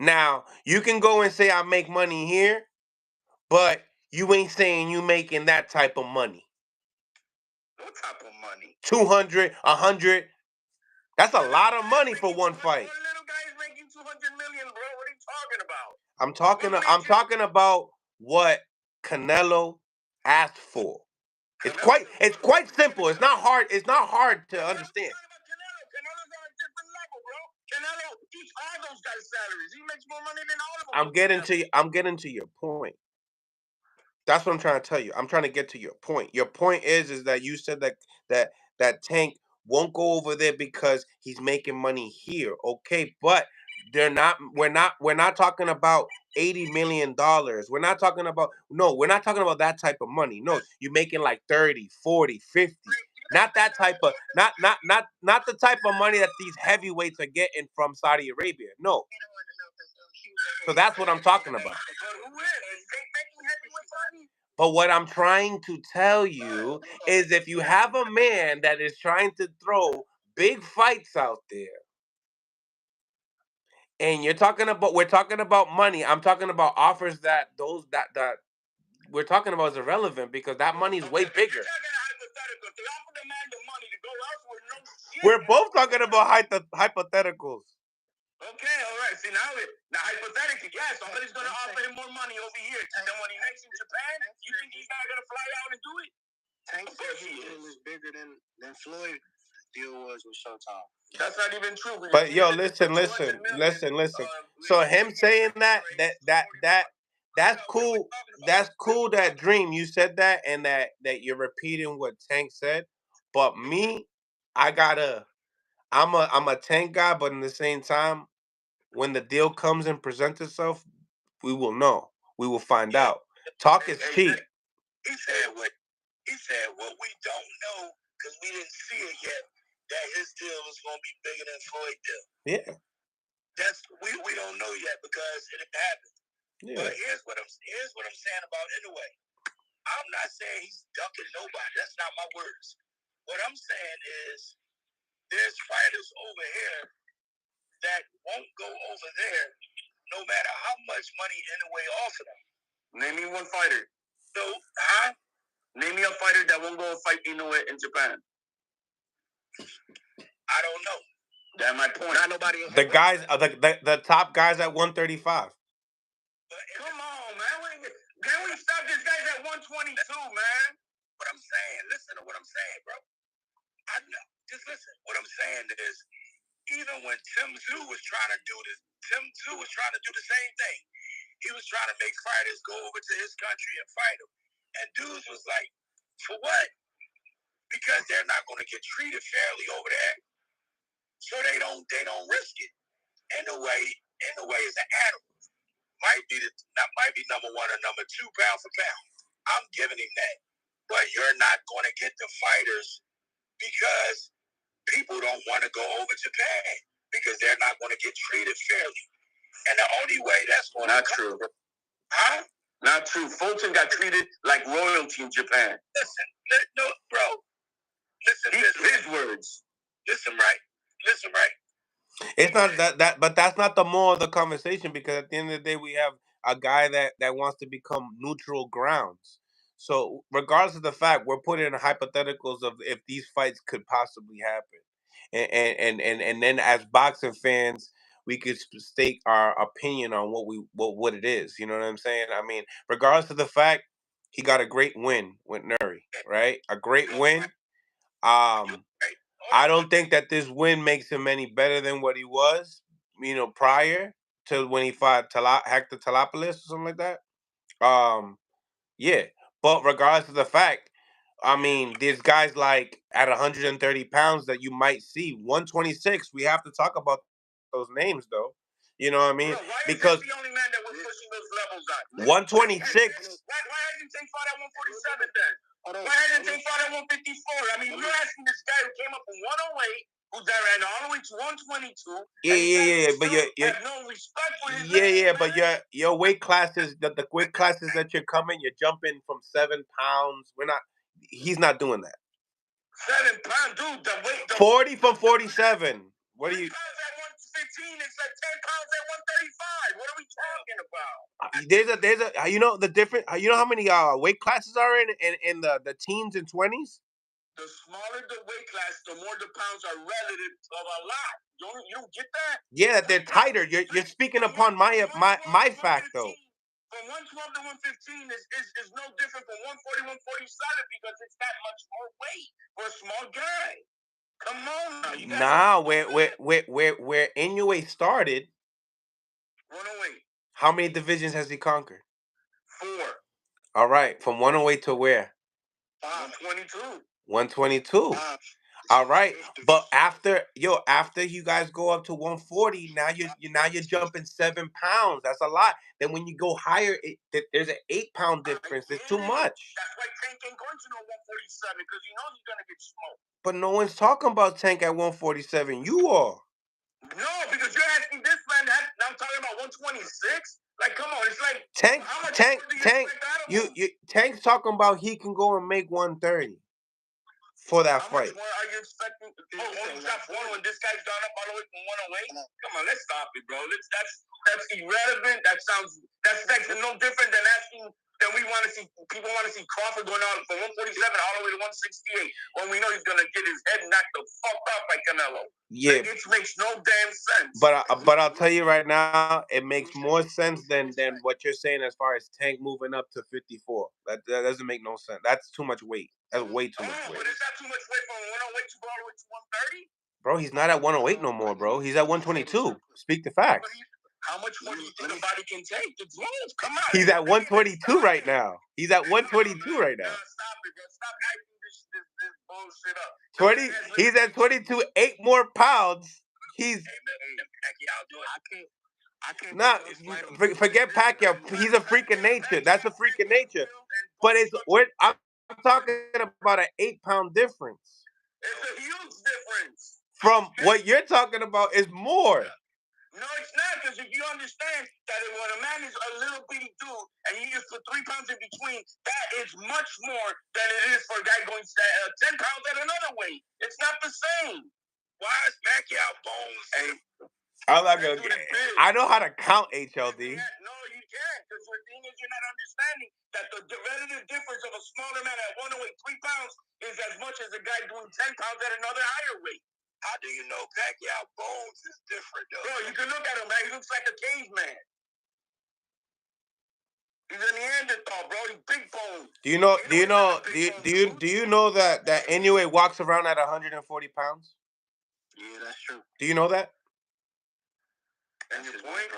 Now, you can go and say I make money here, but you ain't saying you making that type of money. What type of money? 200, 100. That's a lot of money for one fight. One little guy is making 200 million, bro. What are you talking about? I'm talking about what Canelo asked for. It's quite simple. It's not hard to understand. Canelo's on a different level, bro. Canelo eats all those guys' salaries. He makes more money than all of them. I'm getting to your point. That's what I'm trying to tell you. I'm trying to get to your point. Your point is that you said that Tank won't go over there because he's making money here. Okay, but we're not talking about $80 million. We're not talking about that type of money. No, you're making like 30, 40, 50. Not that type of not the type of money that these heavyweights are getting from Saudi Arabia. No. So that's what I'm talking about. But what I'm trying to tell you is if you have a man that is trying to throw big fights out there, and we're talking about money, I'm talking about offers that we're talking about is irrelevant because that money is way bigger. We're both talking about hypotheticals. Okay, all right. See, now hypothetically, yes, somebody's going to offer him more money over here. And then when he makes in Japan, you think he's not going to fly out and do it? Tank said his deal is bigger than Floyd deal was with Showtime. That's not even true. But yo, listen. So him saying that's cool. That's cool. That Dream, you said that, and that you're repeating what Tank said. But me, I'm a Tank guy, but in the same time, when the deal comes and presents itself, we will know. We will find out. Talk is cheap. He said what we don't know because we didn't see it yet. That his deal was going to be bigger than Floyd's deal. Yeah. That's we don't know yet because it happened. Yeah. But here's what I'm saying about Inoue. I'm not saying he's ducking nobody. That's not my words. What I'm saying is there's fighters over here that won't go over there no matter how much money Inoue offer them. Name me one fighter. So, name me a fighter that won't go and fight Inoue in Japan. I don't know. That's my point. Not nobody. The guys, the top guys at 135. Come on, man. Can we stop this guys at 122, man? What I'm saying, listen to what I'm saying, bro. I know. Just listen. What I'm saying is, even when Tim Tszyu was trying to do this, Tim Tszyu was trying to do the same thing. He was trying to make fighters go over to his country and fight him. And dudes was like, for what? Because they're not going to get treated fairly over there. So they don't risk it. Inoue is an animal. Might be number one or number two pound for pound. I'm giving him that. But you're not going to get the fighters because people don't want to go over Japan because they're not going to get treated fairly. And the only way that's going to come. Not true. Huh? Not true. Fulton got treated like royalty in Japan. Listen, no, bro. Listen, his words. Listen right. It's not but that's not the more of the conversation because at the end of the day, we have a guy that wants to become neutral grounds. So regardless of the fact, we're putting in hypotheticals of if these fights could possibly happen, and then as boxing fans, we could state our opinion on what it is. You know what I'm saying? I mean, regardless of the fact, he got a great win with Nery, right? A great win. I don't think that this win makes him any better than what he was, prior to when he fought Hector Talapolis or something like that. Yeah. But regardless of the fact, I mean, there's guys like at 130 pounds that you might see. 126, we have to talk about those names, though. You know what I mean? Bro, why because is he the only man that was pushing those levels up? 126. Why hasn't Tank fought at 147 then? Go ahead and take part at 154. I mean, you're asking this guy who came up from 108, who ran all the way to 122. Yeah. But you have no respect for his name, but your weight classes, the weight classes that you're coming, you're jumping from 7 pounds. He's not doing that. 7 pounds, dude. The weight. 40 from 47. What are you? 3 pounds at 115. It's like 10 pounds at 135. What are we talking about? There's a you know the different you know how many weight classes are in the teens and 20s? The smaller the weight class, the more the pounds are relative of a lot. You don't get that? Yeah, they're tighter. You're speaking upon my fact though. From 112 to 115 is no different from 140, 147 because it's that much more weight for a small guy. Come on now. You Where Inoue started, 108. how many divisions has he conquered? 4. All right, from 108 to where? 122. 122. All right, but after you guys go up to 140, now you're jumping 7 pounds. That's a lot. Then when you go higher, there's an 8-pound difference. It's too much. That's why Tank ain't going to no 147 because he knows he's gonna get smoked. But no one's talking about Tank at 147. You are. No, because you're asking this man. I'm talking about 126. Like, come on, it's like Tank. Tank's talking about he can go and make 130 for that fight. How much more are you expecting? That's one when this guy's gone up all the way from 108. Come on, let's stop it, bro. That's irrelevant. That's like no different than asking. Then people want to see Crawford going on from 147 all the way to 168 when we know he's gonna get his head knocked the fuck off by Canelo. Yeah, it makes no damn sense. But I'll tell you right now, it makes more sense than what you're saying as far as Tank moving up to 54. That doesn't make no sense. That's too much weight. That's way too much weight. But is that too much weight from 108 to all the way to 130? Bro, he's not at 108 no more, bro. He's at 122. Speak the facts. How much more do you think a body can take? The drones, come on. He's at 122 right now. He's at 122 right now. Stop it, bro. Stop hyping this bullshit up. He's at 22, 8 more pounds. He's. I can't. Nah, forget Pacquiao. He's a freak of nature. That's a freak of nature. But I'm talking about an 8-pound difference. It's a huge difference. From what you're talking about is more. No, it's not, because if you understand that when a man is a little bitty dude and you just put 3 pounds in between, that is much more than it is for a guy going 10 pounds at another weight. It's not the same. Why is Pacquiao bones? Hey, I'm not gonna. I know how to count HLD. No, you can't, because the thing is you're not understanding that the relative difference of a smaller man at 108, 3 pounds is as much as a guy doing 10 pounds at another higher weight. How do you know Pacquiao bones is different, though? Bro, you can look at him, man. He looks like a caveman. He's a Neanderthal, bro. He's big bone. Do you know that Inoue walks around at 140 pounds? Yeah, that's true. Do you know that? And your point?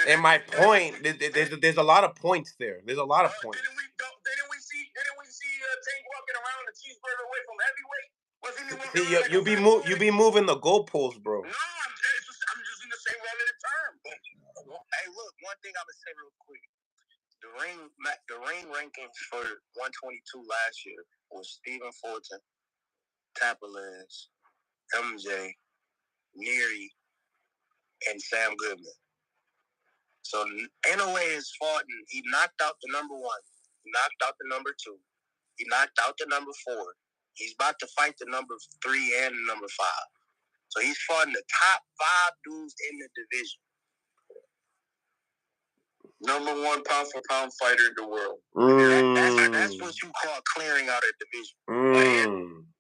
And my point, there's a lot of points there. There's a lot of points. Didn't we see Tank walking around a cheeseburger away from heavyweight? You be moving the goalposts, bro. No, I'm just in the same relative term. Hey, look, one thing I'm gonna say real quick. The ring rankings for 122 last year was Stephen Fulton, Tapalez, MJ, Nery, and Sam Goodman. So Inoue is fought, and he knocked out the number 1. He knocked out the number 2. He knocked out the number 4. He's about to fight the number 3 and the number 5. So he's fighting the top 5 dudes in the division. Number 1 pound for pound fighter in the world. That's what you call clearing out a division.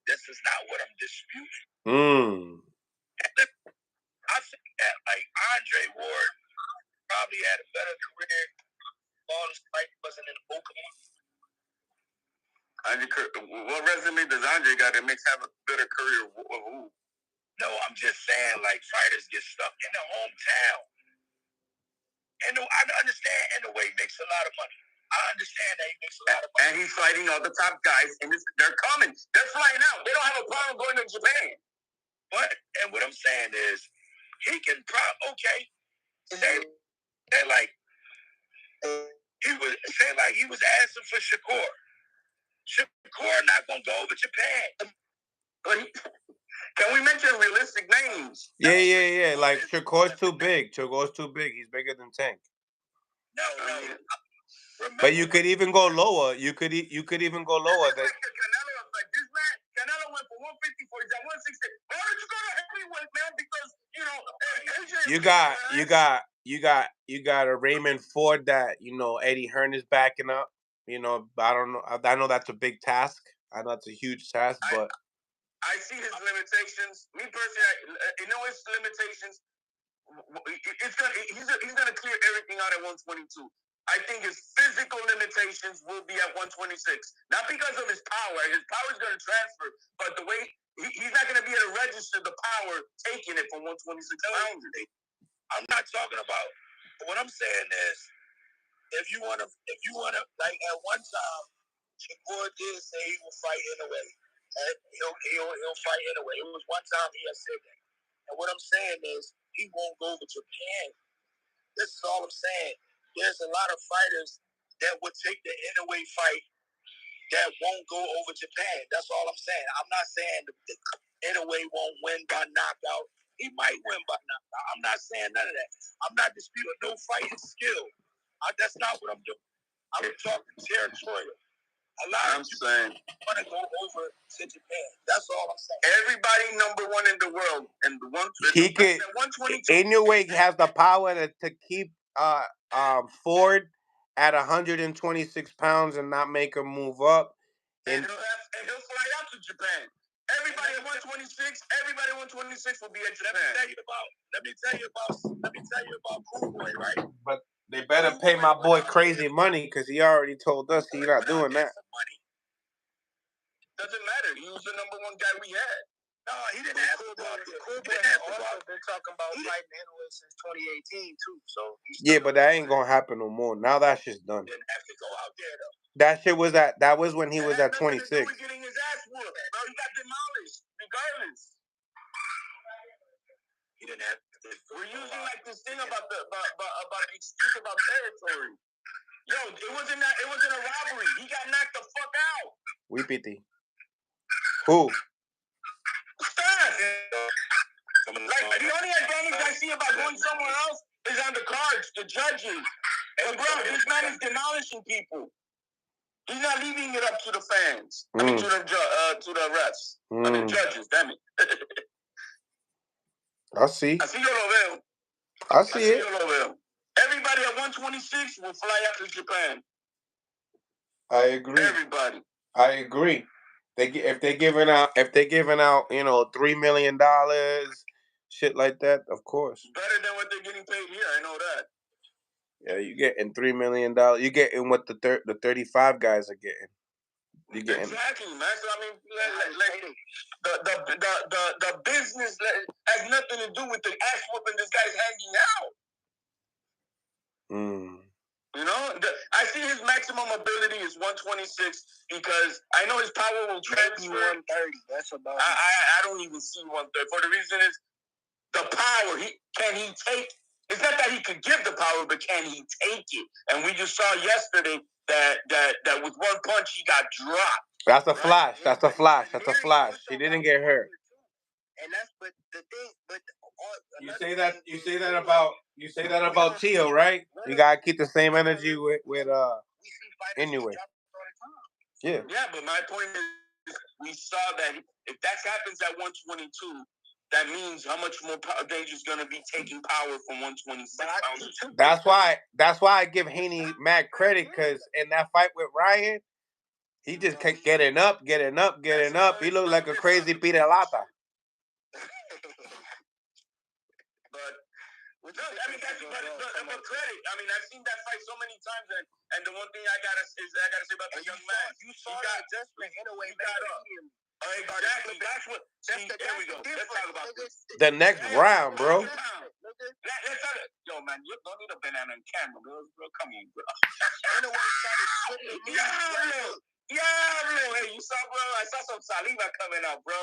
This is not what I'm disputing. I think that like Andre Ward probably had a better career. All his fight wasn't in the Pokemon. What resume does Andre got that makes have a better career of who? No, I'm just saying, like, fighters get stuck in their hometown. And I understand Inoue makes a lot of money. I understand that he makes a lot of money. And he's fighting all the top guys, and they're coming. They're flying out. They don't have a problem going to Japan. And what I'm saying is, he can say like he was asking for Shakur. Shakur not gonna go over Japan. But can we mention realistic names? Yeah. Like Shakur's too big. Shakur's too big. He's bigger than Tank. No. But you could even go lower. You could even go lower. That Canelo, like this man, Canelo went for 154. He's at 160. Why don't you go to heavyweight, man? Because you got a Raymond Ford that Eddie Hearn is backing up. I don't know. I know that's a big task. I know that's a huge task, but I see his limitations. Me personally, his limitations. He's gonna clear everything out at 122. I think his physical limitations will be at 126. Not because of his power. His power is going to transfer, but the way he's not going to be able to register the power taking it from 126 pounds. I'm not talking about. What I'm saying is, if you wanna, like at one time, Shakur did say he will fight Inoue. He'll fight Inoue. It was one time he had said that. And what I'm saying is, he won't go to Japan. This is all I'm saying. There's a lot of fighters that would take the Inoue fight that won't go over Japan. That's all I'm saying. I'm not saying Inoue won't win by knockout. He might win by knockout. I'm not saying none of that. I'm not disputing no fighting skill. That's not what I'm doing. I'm talking territorial. A lot of people want to go over to Japan. That's all I'm saying. Everybody number one in the world, and the one he could. Inoue has the power to keep Ford at 126 pounds and not make him move up. And he'll fly out to Japan. Everybody at 126. Everybody at 126 will be at Japan. Let me tell you about Cool Boy, right? But they better pay my boy crazy money because he already told us he's not doing that. Doesn't matter. He was the number one guy we had. No, he didn't have to go out there. Cool Boy has also been talking about fighting Inoue since 2018 too. So yeah, but that ain't gonna happen no more. Now that shit's done. Didn't have to go out there though. That shit was when he was at 26. Getting his ass whooped, bro. He got demolished regardless. He didn't have to. We're using like this thing about the excuse about territory. Yo, it wasn't a robbery. He got knocked the fuck out. We pity. Who? Stop. Like the only advantage I see about going somewhere else is on the cards, the judges. But bro, this man is demolishing people. He's not leaving it up to the fans. I mean, to the refs. I mean, judges. Damn it. I see. Así yo lo veo. I see it. Yo lo veo. Everybody at 126 will fly out to Japan. I agree. Everybody. I agree. If they're giving out, $3 million, shit like that, of course. Better than what they're getting paid here. I know that. Yeah, you getting $3 million. You getting what the 35 guys are getting. You getting exactly, man. So I mean, the business has nothing to do with the ass whooping this guy's hanging out. You know, I see his maximum ability is 126 because I know his power will transfer. 130. That's about. I don't even see 130. For the reason is the power. Can he take? It's not that he could give the power, but can he take it? And we just saw yesterday that with one punch he got dropped. That's a flash. Yeah, that's a flash. That's a flash. He didn't get hurt. And that's the thing. But you say that about Tio, right? You gotta keep the same energy with Inoue. Yeah. Yeah, but my point is, we saw that if that happens at 122. That means how much more Danger's going to be taking power from 126. That's why I give Haney mad credit because in that fight with Ryan, he just kept getting up. He looked like a crazy pirelata. But credit. I mean, I've seen that fight so many times, and the one thing I gotta say about the young man, you saw that adjustment in a way. Exactly. There we go. Let's talk about this. The next round, bro. Let's talk. Yo, man, you don't need a banana in camera, bro. Come on, bro. Yeah, bro. Hey, you saw, bro? I saw some saliva coming out, bro.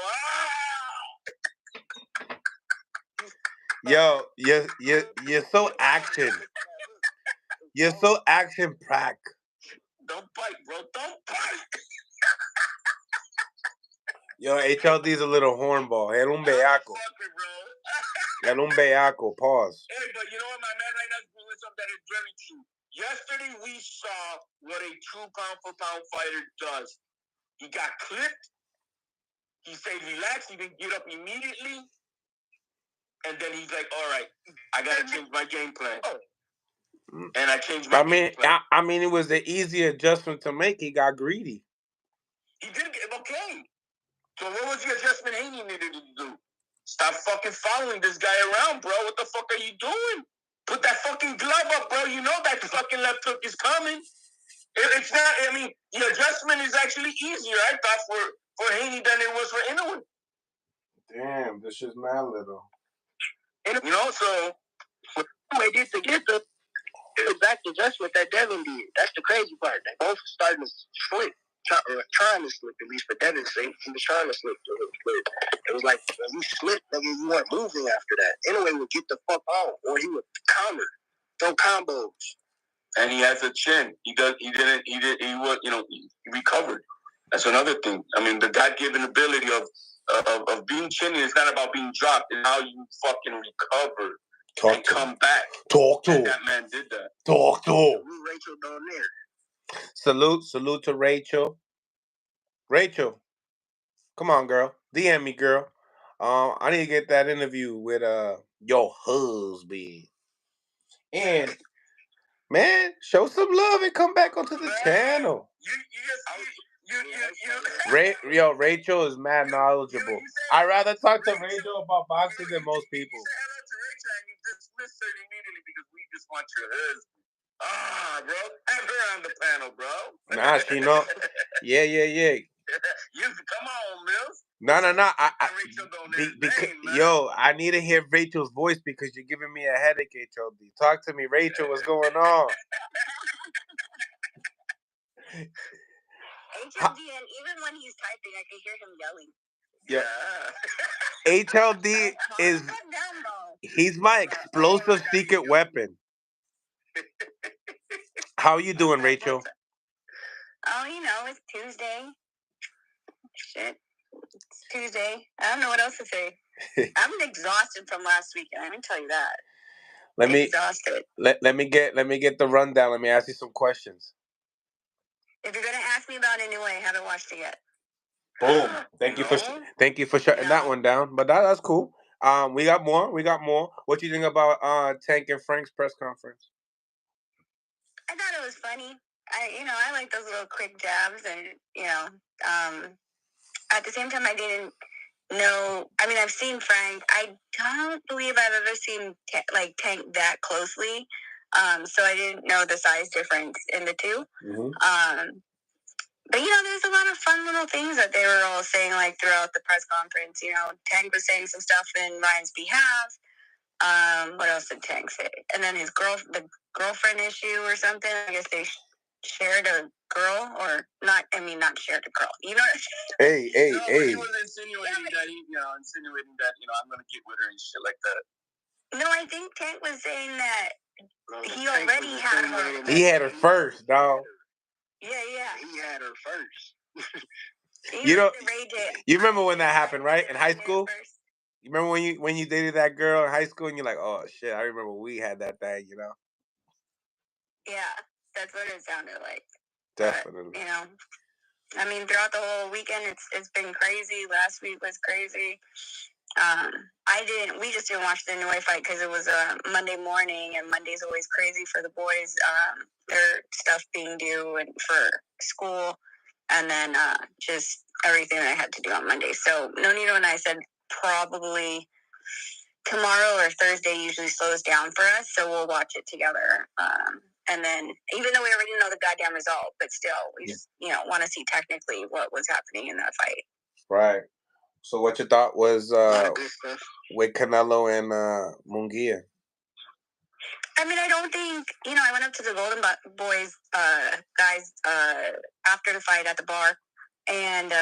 Yo, you're so action. You're so action-packed. Don't bite, bro. Don't bite. Yo, HLD's a little hornball. Era un bellaco. Fucker, bro. Era un bellaco. Pause. Hey, but you know what? My man right now is doing something that is very true. Yesterday, we saw what a true pound-for-pound fighter does. He got clipped. He stayed relaxed. He didn't get up immediately. And then he's like, all right, I got to change my game plan. And I changed my game plan. I mean, it was the easy adjustment to make. He got greedy. He did get okay. So what was the adjustment Haney needed to do? Stop fucking following this guy around, bro. What the fuck are you doing? Put that fucking glove up, bro. You know that fucking left hook is coming. It's not, I mean, the adjustment is actually easier, I thought, for Haney than it was for Inoue. Damn, this is mad little. You know, so what Inoue did to get the exact adjustment that Devin did. That's the crazy part. They both starting to slip. Trying to slip, at least for Devin's sake. He was trying to slip a little bit. It was like, when you slip, nigga, you weren't moving after that. Inoue would get the fuck off, or he would counter, throw combos. And he has a chin. He recovered. That's another thing. I mean, the God-given ability of being chinny is not about being dropped. It's how you fucking recover and come back. Talk to him. That man did that. Talk to him. Rachel down there. Salute to Rachel. Rachel, come on, girl. DM me, girl. I need to get that interview with your husband. And man, show some love and come back onto the channel. Yo, Rachel is mad knowledgeable. I'd rather talk to Rachel about boxing than most people. You say hello to Rachel and you dismiss her immediately because we just want your husband. Bro. Have her on the panel, bro. Nah, she know. Yeah. Come on, Mills. No. Yo, I need to hear Rachel's voice because you're giving me a headache, HLD. Talk to me, Rachel. What's going on? HLD, and even when he's typing, I can hear him Yeah. yelling. HLD he's my explosive secret weapon. How are you doing, Rachel? Oh, you know, it's Tuesday. Shit. It's Tuesday. I don't know what else to say. I'm exhausted from last weekend. I can tell you that. Exhausted. Let me get the rundown. Let me ask you some questions. If you're gonna ask me about Inoue, I haven't watched it yet. Boom. Thank you for shutting that one down. But that's cool. We got more. What do you think about Tank and Frank's press conference? I thought it was funny. I like those little quick jabs, and at the same time, I didn't know. I mean, I've seen Frank. I don't believe I've ever seen Tank that closely. So I didn't know the size difference in the two. Mm-hmm. But there's a lot of fun little things that they were all saying throughout the press conference. Tank was saying some stuff in Ryan's behalf. What else did Tank say? And then the girlfriend issue or something. I guess they shared a girl, or not. I mean, not shared a girl. You know what I'm saying? Hey. He was insinuating that I'm gonna get with her and shit like that. No, I think Tank was saying that he already had her. He had her first, dog. Yeah. He had her first. You remember when that happened, right? In high school? You remember when you dated that girl in high school and you're like, oh shit, I remember we had that thing, Yeah, that's what it sounded like. Definitely. But, I mean, throughout the whole weekend, it's been crazy. Last week was crazy. We just didn't watch the Inoue fight because it was a Monday morning, and Monday's always crazy for the boys. Their stuff being due and for school, and then just everything that I had to do on Monday. So Nonito and I said probably tomorrow or Thursday usually slows down for us, so we'll watch it together. And then, even though we already know the goddamn result, but still, we just want to see technically what was happening in that fight. Right. So what you thought was with Canelo and Munguia? I mean, I don't think, I went up to the Golden Boys guys after the fight at the bar, and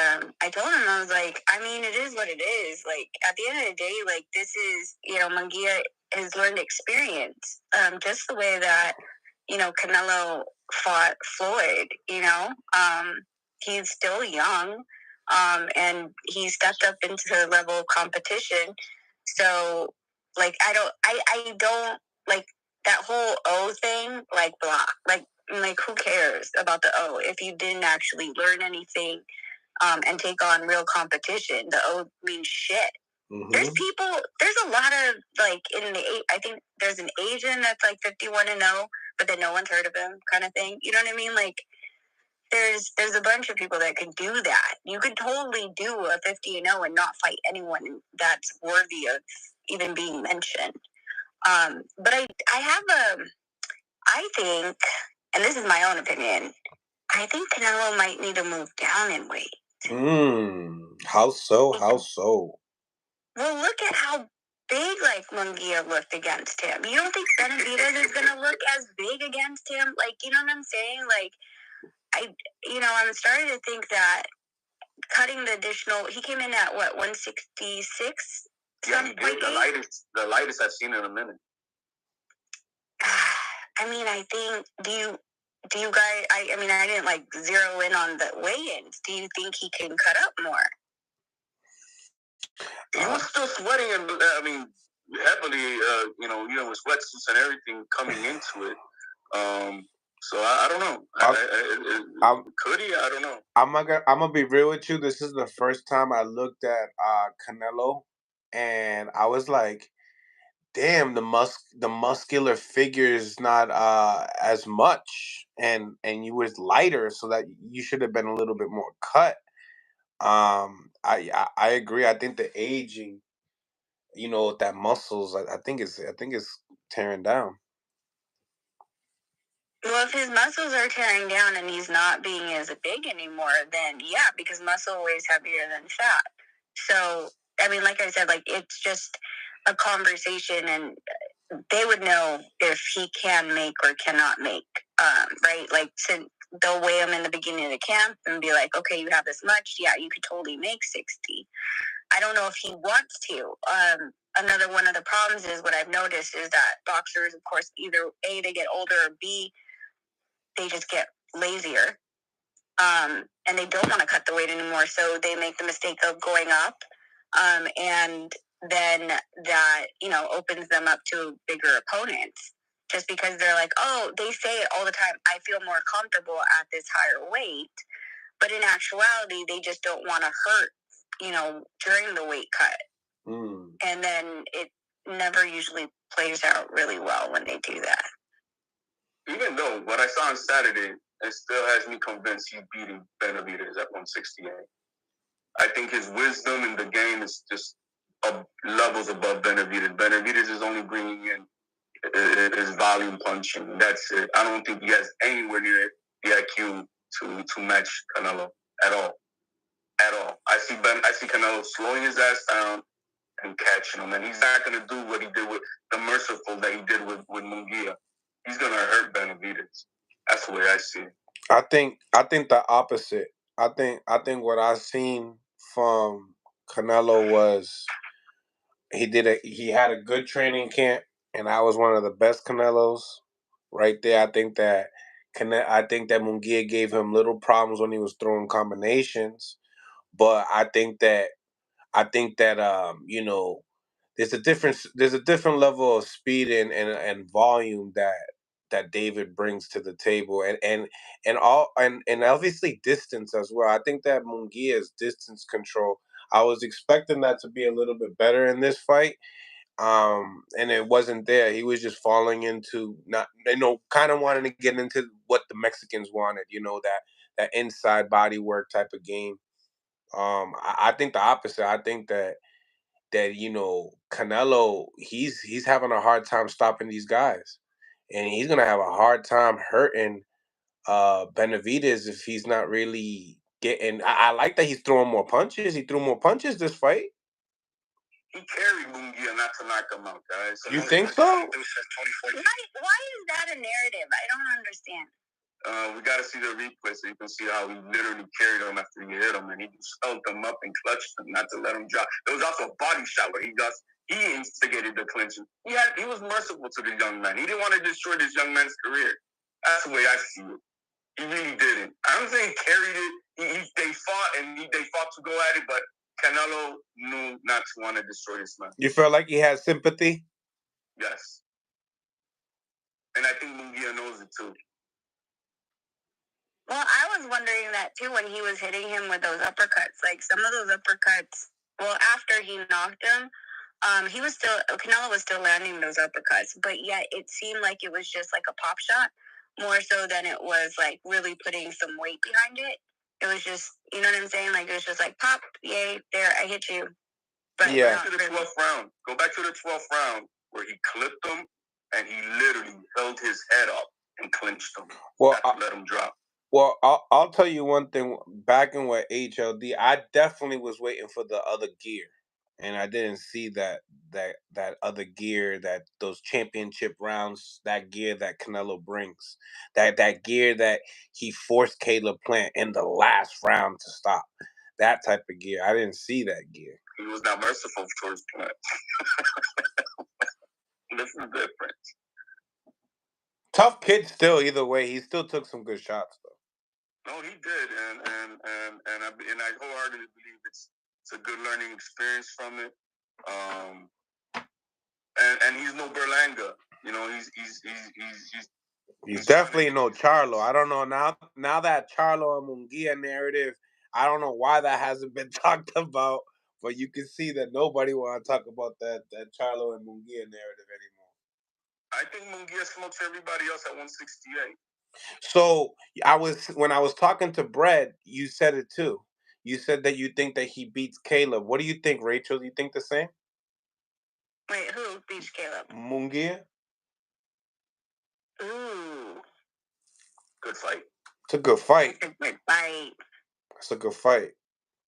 I told them, I was like, I mean, it is what it is. Like, at the end of the day, this is, Munguia has learned experience, just the way that, Canelo fought Floyd, he's still young. And he stepped up into the level of competition. So, like, I don't like that whole O thing, like, blah. Like, who cares about the O if you didn't actually learn anything and take on real competition? The O means shit. Mm-hmm. There's a lot of, like, I think there's an Asian that's like 51-0, but then no one's heard of him, kind of thing. You know what I mean? Like, there's a bunch of people that could do that. You could totally do a 50-0 and not fight anyone that's worthy of even being mentioned. But I think, and this is my own opinion, I think Canelo might need to move down in weight. How so? How so? Well, look at how big, like, Munguia looked against him. You don't think Benavidez is going to look as big against him? Like, you know what I'm saying? Like, I'm starting to think that cutting the additional, he came in at what, 166? Yeah, he did. The lightest I've seen in a minute. I mean, I think, do you guys, I mean, I didn't, like, zero in on the weigh-ins. Do you think he can cut up more? He was still sweating, and heavily, with sweatsuits and everything coming into it. So I don't know. Could he? I don't know. I'm gonna be real with you. This is the first time I looked at Canelo, and I was like, "Damn, the muscular figure is not as much, and you was lighter, so that you should have been a little bit more cut." I agree. I think the aging, with that muscles, I think it's tearing down. Well, if his muscles are tearing down and he's not being as big anymore, then yeah, because muscle weighs heavier than fat. So, I mean, like I said, like, it's just a conversation, and they would know if he can make or cannot make, right? Like, since they'll weigh him in the beginning of the camp and be like, okay, you have this much. Yeah, you could totally make 60. I don't know if he wants to. Another one of the problems is what I've noticed is that boxers, of course, either A, they get older, or B, they just get lazier. And they don't want to cut the weight anymore, so they make the mistake of going up. And then that, opens them up to bigger opponents. Just because they're like, oh, they say it all the time, I feel more comfortable at this higher weight. But in actuality, they just don't want to hurt, during the weight cut. And then it never usually plays out really well when they do that. Even though what I saw on Saturday, it still has me convinced he's beating Benavidez at 168. I think his wisdom in the game is just levels above Benavidez. Benavidez is only bringing in his volume punching. That's it. I don't think he has anywhere near the IQ to match Canelo at all. At all. I see Canelo slowing his ass down and catching him, and he's not going to do what he did with the merciful that he did with Munguia. He's going to hurt Benavidez. That's the way I see it. I think the opposite. I think what I seen from Canelo was he had a good training camp, and I was one of the best Canelos right there. I think that Munguia gave him little problems when he was throwing combinations, but I think that there's a different level of speed and volume that David brings to the table, and obviously distance as well. I think that Munguia's distance control, I was expecting that to be a little bit better in this fight, and it wasn't there. He was just falling into kind of wanting to get into what the Mexicans wanted, that inside body work type of game. I think the opposite. I think that Canelo, he's having a hard time stopping these guys, and he's gonna have a hard time hurting Benavidez if he's not really getting. I like that he's throwing more punches. He threw more punches this fight. He carried Munguia not to knock him out, guys. You think so? Why is that a narrative? I don't understand. We got to see the replay so you can see how he literally carried him after he hit him, and he just held him up and clutched him not to let him drop. There was also a body shot where he instigated the clinching. He was merciful to the young man. He didn't want to destroy this young man's career. That's the way I see it. He really didn't. I don't say he carried it. They fought they fought to go at it, but Canelo knew not to want to destroy this man. You feel like he has sympathy? Yes. And I think Munguia knows it too. Well, I was wondering that too when he was hitting him with those uppercuts. Like some of those uppercuts, well, after he knocked him, Canelo was still landing those uppercuts, but yet it seemed like it was just like a pop shot more so than it was like really putting some weight behind it. It was just, you know what I'm saying? Like it was just like pop, yay, there, I hit you. But yeah. Go back to the 12th round. Go back to the 12th round where he clipped him and he literally held his head up and clinched him. Well, not to let him drop. Well, I'll tell you one thing. Back in with HLD, I definitely was waiting for the other gear, and I didn't see that other gear, that those championship rounds, that gear that Canelo brings, that gear that he forced Caleb Plant in the last round to stop. That type of gear, I didn't see that gear. He was not merciful towards Plant. This is different. Tough kid still. Either way, he still took some good shots though. No, he did, and I wholeheartedly believe it's a good learning experience from it. And he's no Berlanga, you know. He's definitely no Charlo. I don't know now that Charlo and Munguia narrative, I don't know why that hasn't been talked about, but you can see that nobody want to talk about that Charlo and Munguia narrative anymore. I think Munguia smokes everybody else at 168. So when I was talking to Bread, you said it too. You said that you think that he beats Caleb. What do you think, Rachel? Do you think the same? Wait, who beats Caleb? Munguia. Ooh. Good fight. It's a good fight. It's a good fight. It's a good fight.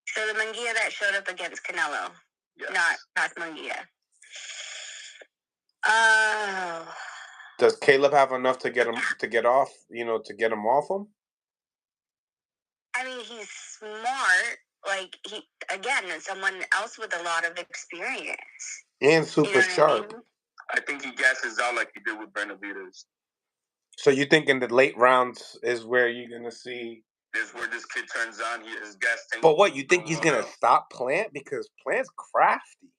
So the Munguia that showed up against Canelo, yes. not Munguia. Oh. Does Caleb have enough to get off? You know, to get him off him? I mean, he's smart. Like someone else with a lot of experience and super sharp. I think he gasses out like he did with Benavidez. So you think in the late rounds is where you're gonna see? Is where this kid turns on. His gas tank. But what, you think he's gonna stop Plant, because Plant's crafty?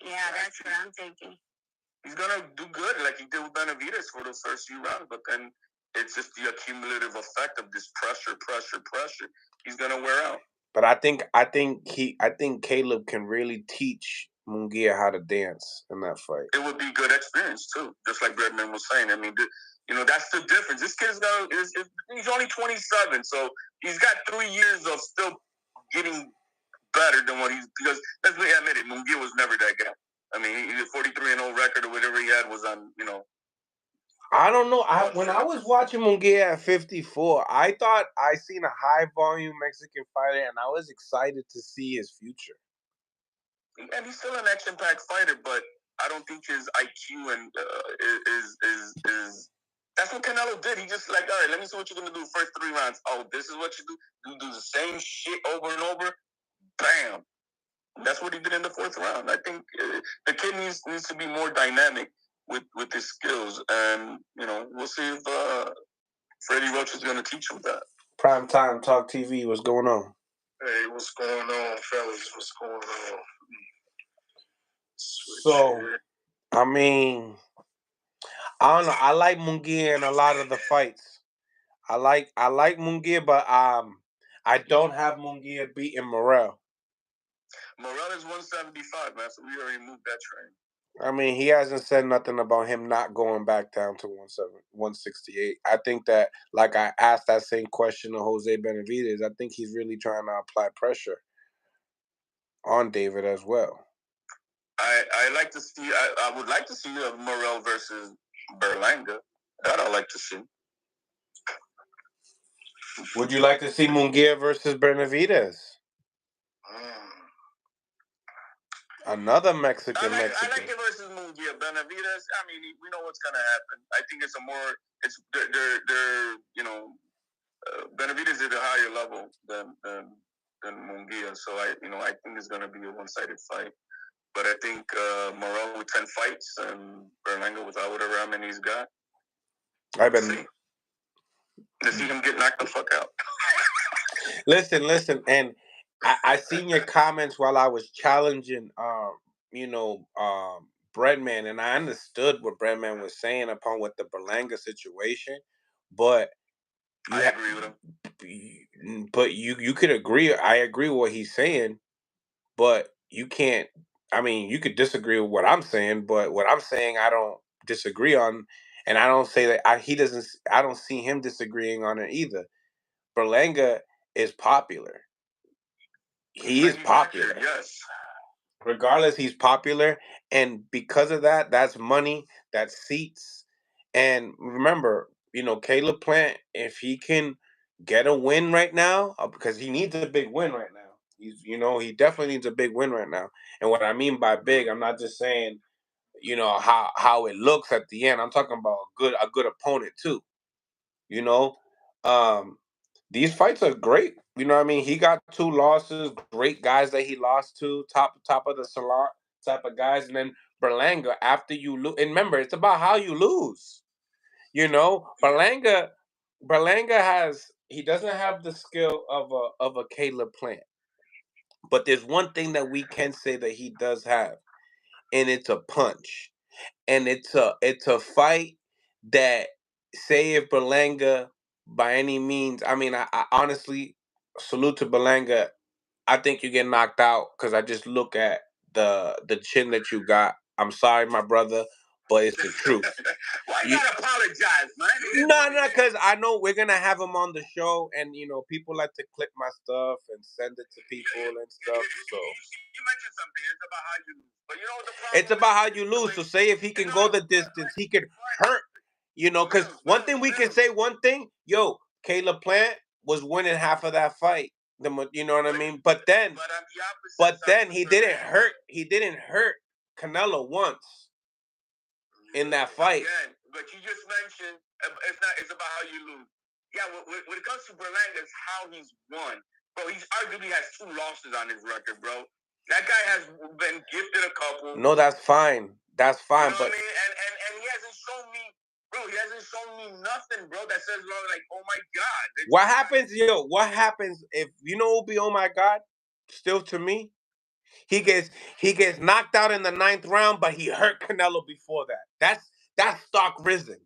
Yeah, that's what I'm thinking. He's gonna do good like he did with Benavidez for those first few rounds, but then it's just the accumulative effect of this pressure. He's gonna wear out. But I think Caleb can really teach Munguia how to dance in that fight. It would be good experience too, just like Breadman was saying. I mean, you know, that's the difference. This kid's he's only 27, so he's got 3 years of still getting better than what because let's admit it, Munguia was never that guy. I mean, he 43-0 record or whatever he had was on, you know. I don't know. When I was watching Munguia at 54, I thought I seen a high volume Mexican fighter, and I was excited to see his future. And he's still an action-packed fighter, but I don't think his IQ and is. That's what Canelo did. He just like, all right, let me see what you're gonna do first 3 rounds. Oh, this is what you do. You do the same shit over and over. Bam. That's what he did in the 4th round. I think the kid needs to be more dynamic with his skills, and you know, we'll see if Freddie Roach is gonna teach him that. Prime Time Talk TV. What's going on? Hey, what's going on, fellas? What's going on? So, I mean, I don't know. I like Munguia in a lot of the fights. I like Munguia, but I don't have Munguia beating Morrell. Morrell is 175, man. So we already moved that train. I mean, he hasn't said nothing about him not going back down to 168. I think that, like I asked that same question to Jose Benavidez, I think he's really trying to apply pressure on David as well. I like to see. I would like to see Morrell versus Berlanga. That I'd like to see. Would you like to see Munguia versus Benavidez? Another Mexican. I like it versus Munguia. Benavidez, I mean, we know what's gonna happen. I think they're you know, Benavidez is at a higher level than Munguia, so I think it's gonna be a one-sided fight. But I think Morrell with 10 fights and Berlanga with whatever how many he's got. To see him get knocked the fuck out. listen, and I seen your comments while I was challenging, you know, Breadman, and I understood what Breadman was saying upon with the Berlanga situation, but I agree with him. But you could agree. I agree with what he's saying, but you can't. I mean, you could disagree with what I'm saying, but what I'm saying, I don't disagree on, and I don't say that he doesn't. I don't see him disagreeing on it either. Berlanga is popular. He is popular. Yes. Regardless, he's popular, and because of that, that's money, that's seats, and remember, you know, Caleb Plant, if he can get a win right now, because he needs a big win right now. You know, he definitely needs a big win right now. And what I mean by big, I'm not just saying, you know, how it looks at the end. I'm talking about a good opponent too. You know, um, these fights are great. You know what I mean? He got 2 losses, great guys that he lost to, top of the salon type of guys, and then Berlanga after you lose. And remember, it's about how you lose. You know, Berlanga he doesn't have the skill of a Caleb Plant, but there's one thing that we can say that he does have, and it's a punch, and it's a fight that, say if Berlanga by any means, I mean, I honestly salute to Berlanga. I think you get knocked out because I just look at the chin that you got. I'm sorry, my brother, but it's the truth. Why you gotta apologize, man? No, because I know we're gonna have him on the show, and you know people like to clip my stuff and send it to people and stuff. So You mentioned something. It's about how you lose, but you know what the problem? it's about how you lose. So say if he can go the distance, he could hurt. You know, because one thing we can say, yo, Caleb Plant was winning half of that fight. You know what I mean? But then he didn't hurt. He didn't hurt Canelo once in that fight. Again, but you just mentioned it's not. It's about how you lose. Yeah, when it comes to Berlanga, it's how he's won. Bro, he's arguably has 2 losses on his record, bro. That guy has been gifted a couple. No, that's fine. That's fine, you know but what I mean? And he hasn't shown me, bro. He hasn't shown me nothing, bro. That says, bro, like, oh my god. What happens, yo? What happens if you know? Will be oh my god. Still to me, he gets knocked out in the 9th round, but he hurt Canelo before that. That's stock risen.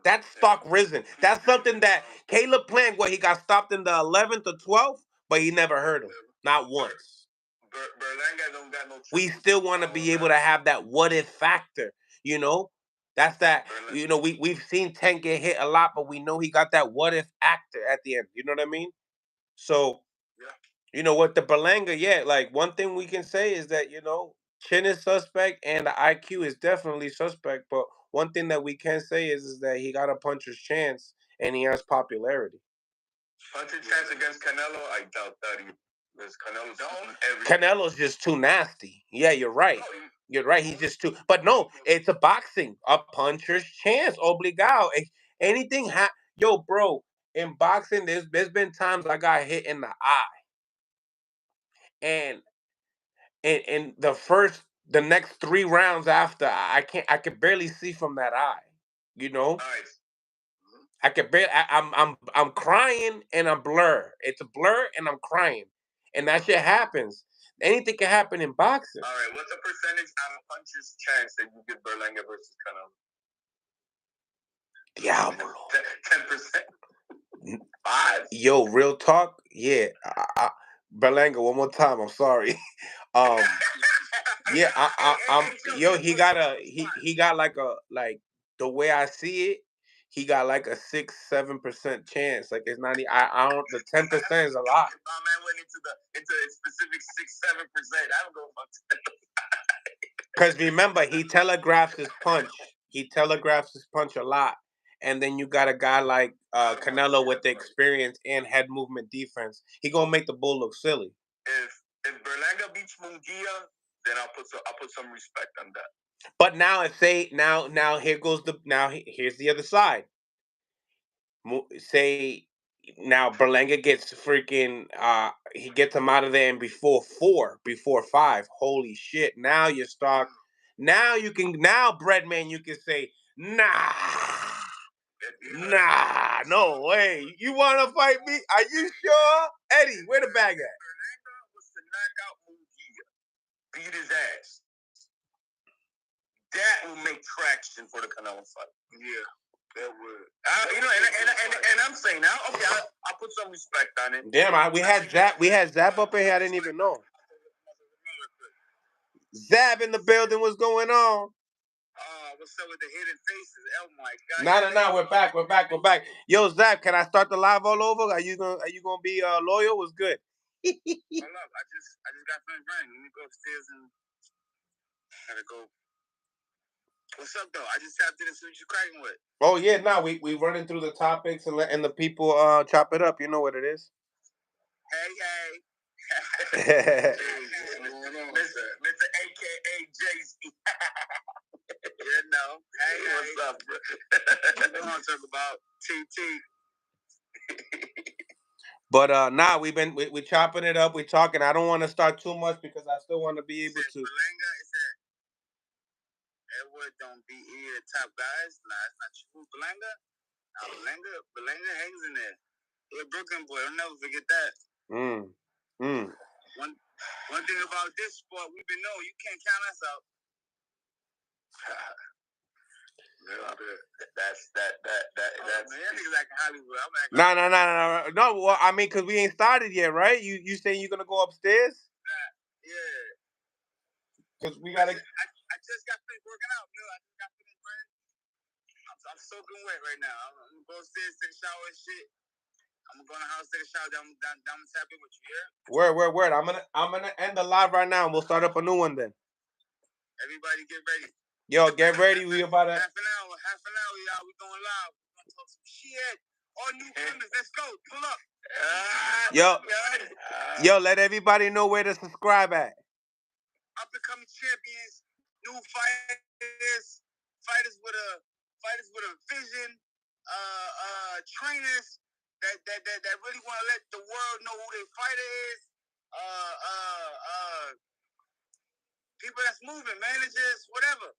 That's stock risen. That's something that Caleb Plant, where he got stopped in the 11th or 12th, but he never hurt him, not once. Berlanga don't got no. We still want to be able to have that what if factor, you know. That's that. You know, we've seen Tank get hit a lot, but we know he got that what if actor at the end. You know what I mean? So, you know what, the Berlanga, yeah, like one thing we can say is that, you know, chin is suspect and the IQ is definitely suspect. But one thing that we can say is that he got a puncher's chance and he has popularity. Puncher's chance against Canelo, I doubt that. Because Canelo's just too nasty. Yeah, you're right. You're right. He's just too. But no, it's a boxing, a puncher's chance, obligado. Anything yo, bro. In boxing, there's been times I got hit in the eye, and the next 3 rounds after, I could barely see from that eye. You know, I could barely. I'm crying and I'm blur. It's a blur and I'm crying, and that shit happens. Anything can happen in boxing. All right, what's the percentage on a puncher's chance that you get Berlanga versus Canelo? Diablo. 10%. 5. Yo, real talk. Yeah, Berlanga. One more time. I'm sorry. Yeah, I'm. Yo, he got like the way I see it. He got like a 6-7% chance. Like it's not. I don't. The 10% is a lot. My man went into a specific 6-7%. I don't go fuck. Because remember, he telegraphs his punch. He telegraphs his punch a lot. And then you got a guy like Canelo with the experience and head movement defense. He gonna make the bull look silly. If Berlanga beats Munguia, then I'll put some respect on that. But now here's the other side. Say now Berlanga gets freaking he gets him out of there and before 5. Holy shit! Now your stock. Now Breadman, you can say nah. Nah, no way. You want to fight me? Are you sure? Eddie, where the bag at? Berlanga was to knock out Munguia. Beat his ass. That will make traction for the Canelo fight. Yeah, that would. And I'm saying now, okay, I'll put some respect on it. Damn, we had Zap up in here. I didn't even know. Zab in the building. What's going on? What's up with the hidden faces? Oh my God! No. We're back. Yo, Zap, can I start the live all over? Are you gonna be loyal? What's good? Hold up, I just got finished running. Let me go upstairs and gotta go. What's up though? I just tapped in and see what you cracking with. Oh yeah, we running through the topics and letting the people chop it up. You know what it is. Hey. Yeah, Mr. AKA Jay-Z. You know. Hey. What's up, bro? We want to talk about TT. but we chopping it up. We talking. I don't want to start too much because I still want to be able to. Berlanga is that Edward don't be here top guys. Nah, it's not true. Berlanga hangs in there. He's a Brooklyn boy. I'll never forget that. One thing about this sport, we've been known, you can't count us out. That's niggas acting Hollywood. I'm acting. No. Well, I mean, because we ain't started yet, right? You saying you're gonna go upstairs? Yeah. Because we gotta. I just got finished working out, Bill. I just got finished running. I'm soaking wet right now. I'm gonna go upstairs, take a shower and shit. I'm gonna go in the house, take a shower. Then I'm tap in with you, yeah? Word. I'm gonna end the live right now, and we'll start up a new one then. Everybody get ready. Yo, get ready. We about to. Half an hour, y'all. We going live. We gonna talk some shit. All newcomers, let's go. Pull up. Yo, let everybody know where to subscribe at. Up and coming champions, new fighters with a vision, trainers that really want to let the world know who their fighter is. People that's moving, managers, whatever.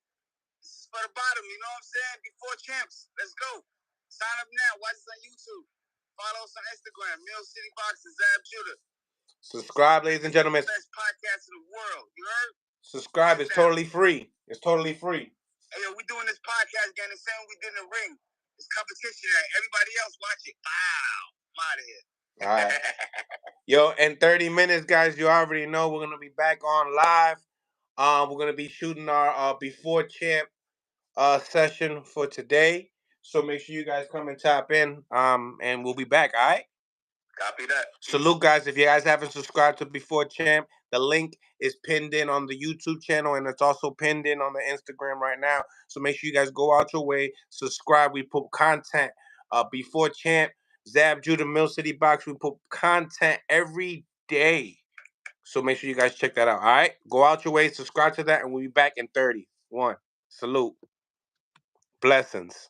This is for the bottom, you know what I'm saying? Before champs, let's go. Sign up now. Watch us on YouTube. Follow us on Instagram. Mill City Boxing, Zab Judah. Subscribe, ladies and gentlemen. Best podcast in the world. You heard? Subscribe. It's totally free. It's totally free. Hey, yo, we doing this podcast again the same we did in the ring. It's competition. Everybody else watch it. Wow. I'm out of here. All right. Yo, in 30 minutes, guys, you already know we're gonna be back on live. We're gonna be shooting our before champ session for today. So make sure you guys come and tap in. And we'll be back. All right. Copy that. Salute, guys. If you guys haven't subscribed to Before Champ, the link is pinned in on the YouTube channel, and it's also pinned in on the Instagram right now. So make sure you guys go out your way, subscribe. We put content. Before Champ, Zab Judah, Mill City Box. We put content every day. So make sure you guys check that out. All right? Go out your way, subscribe to that, and we'll be back in 30. Salute. Blessings.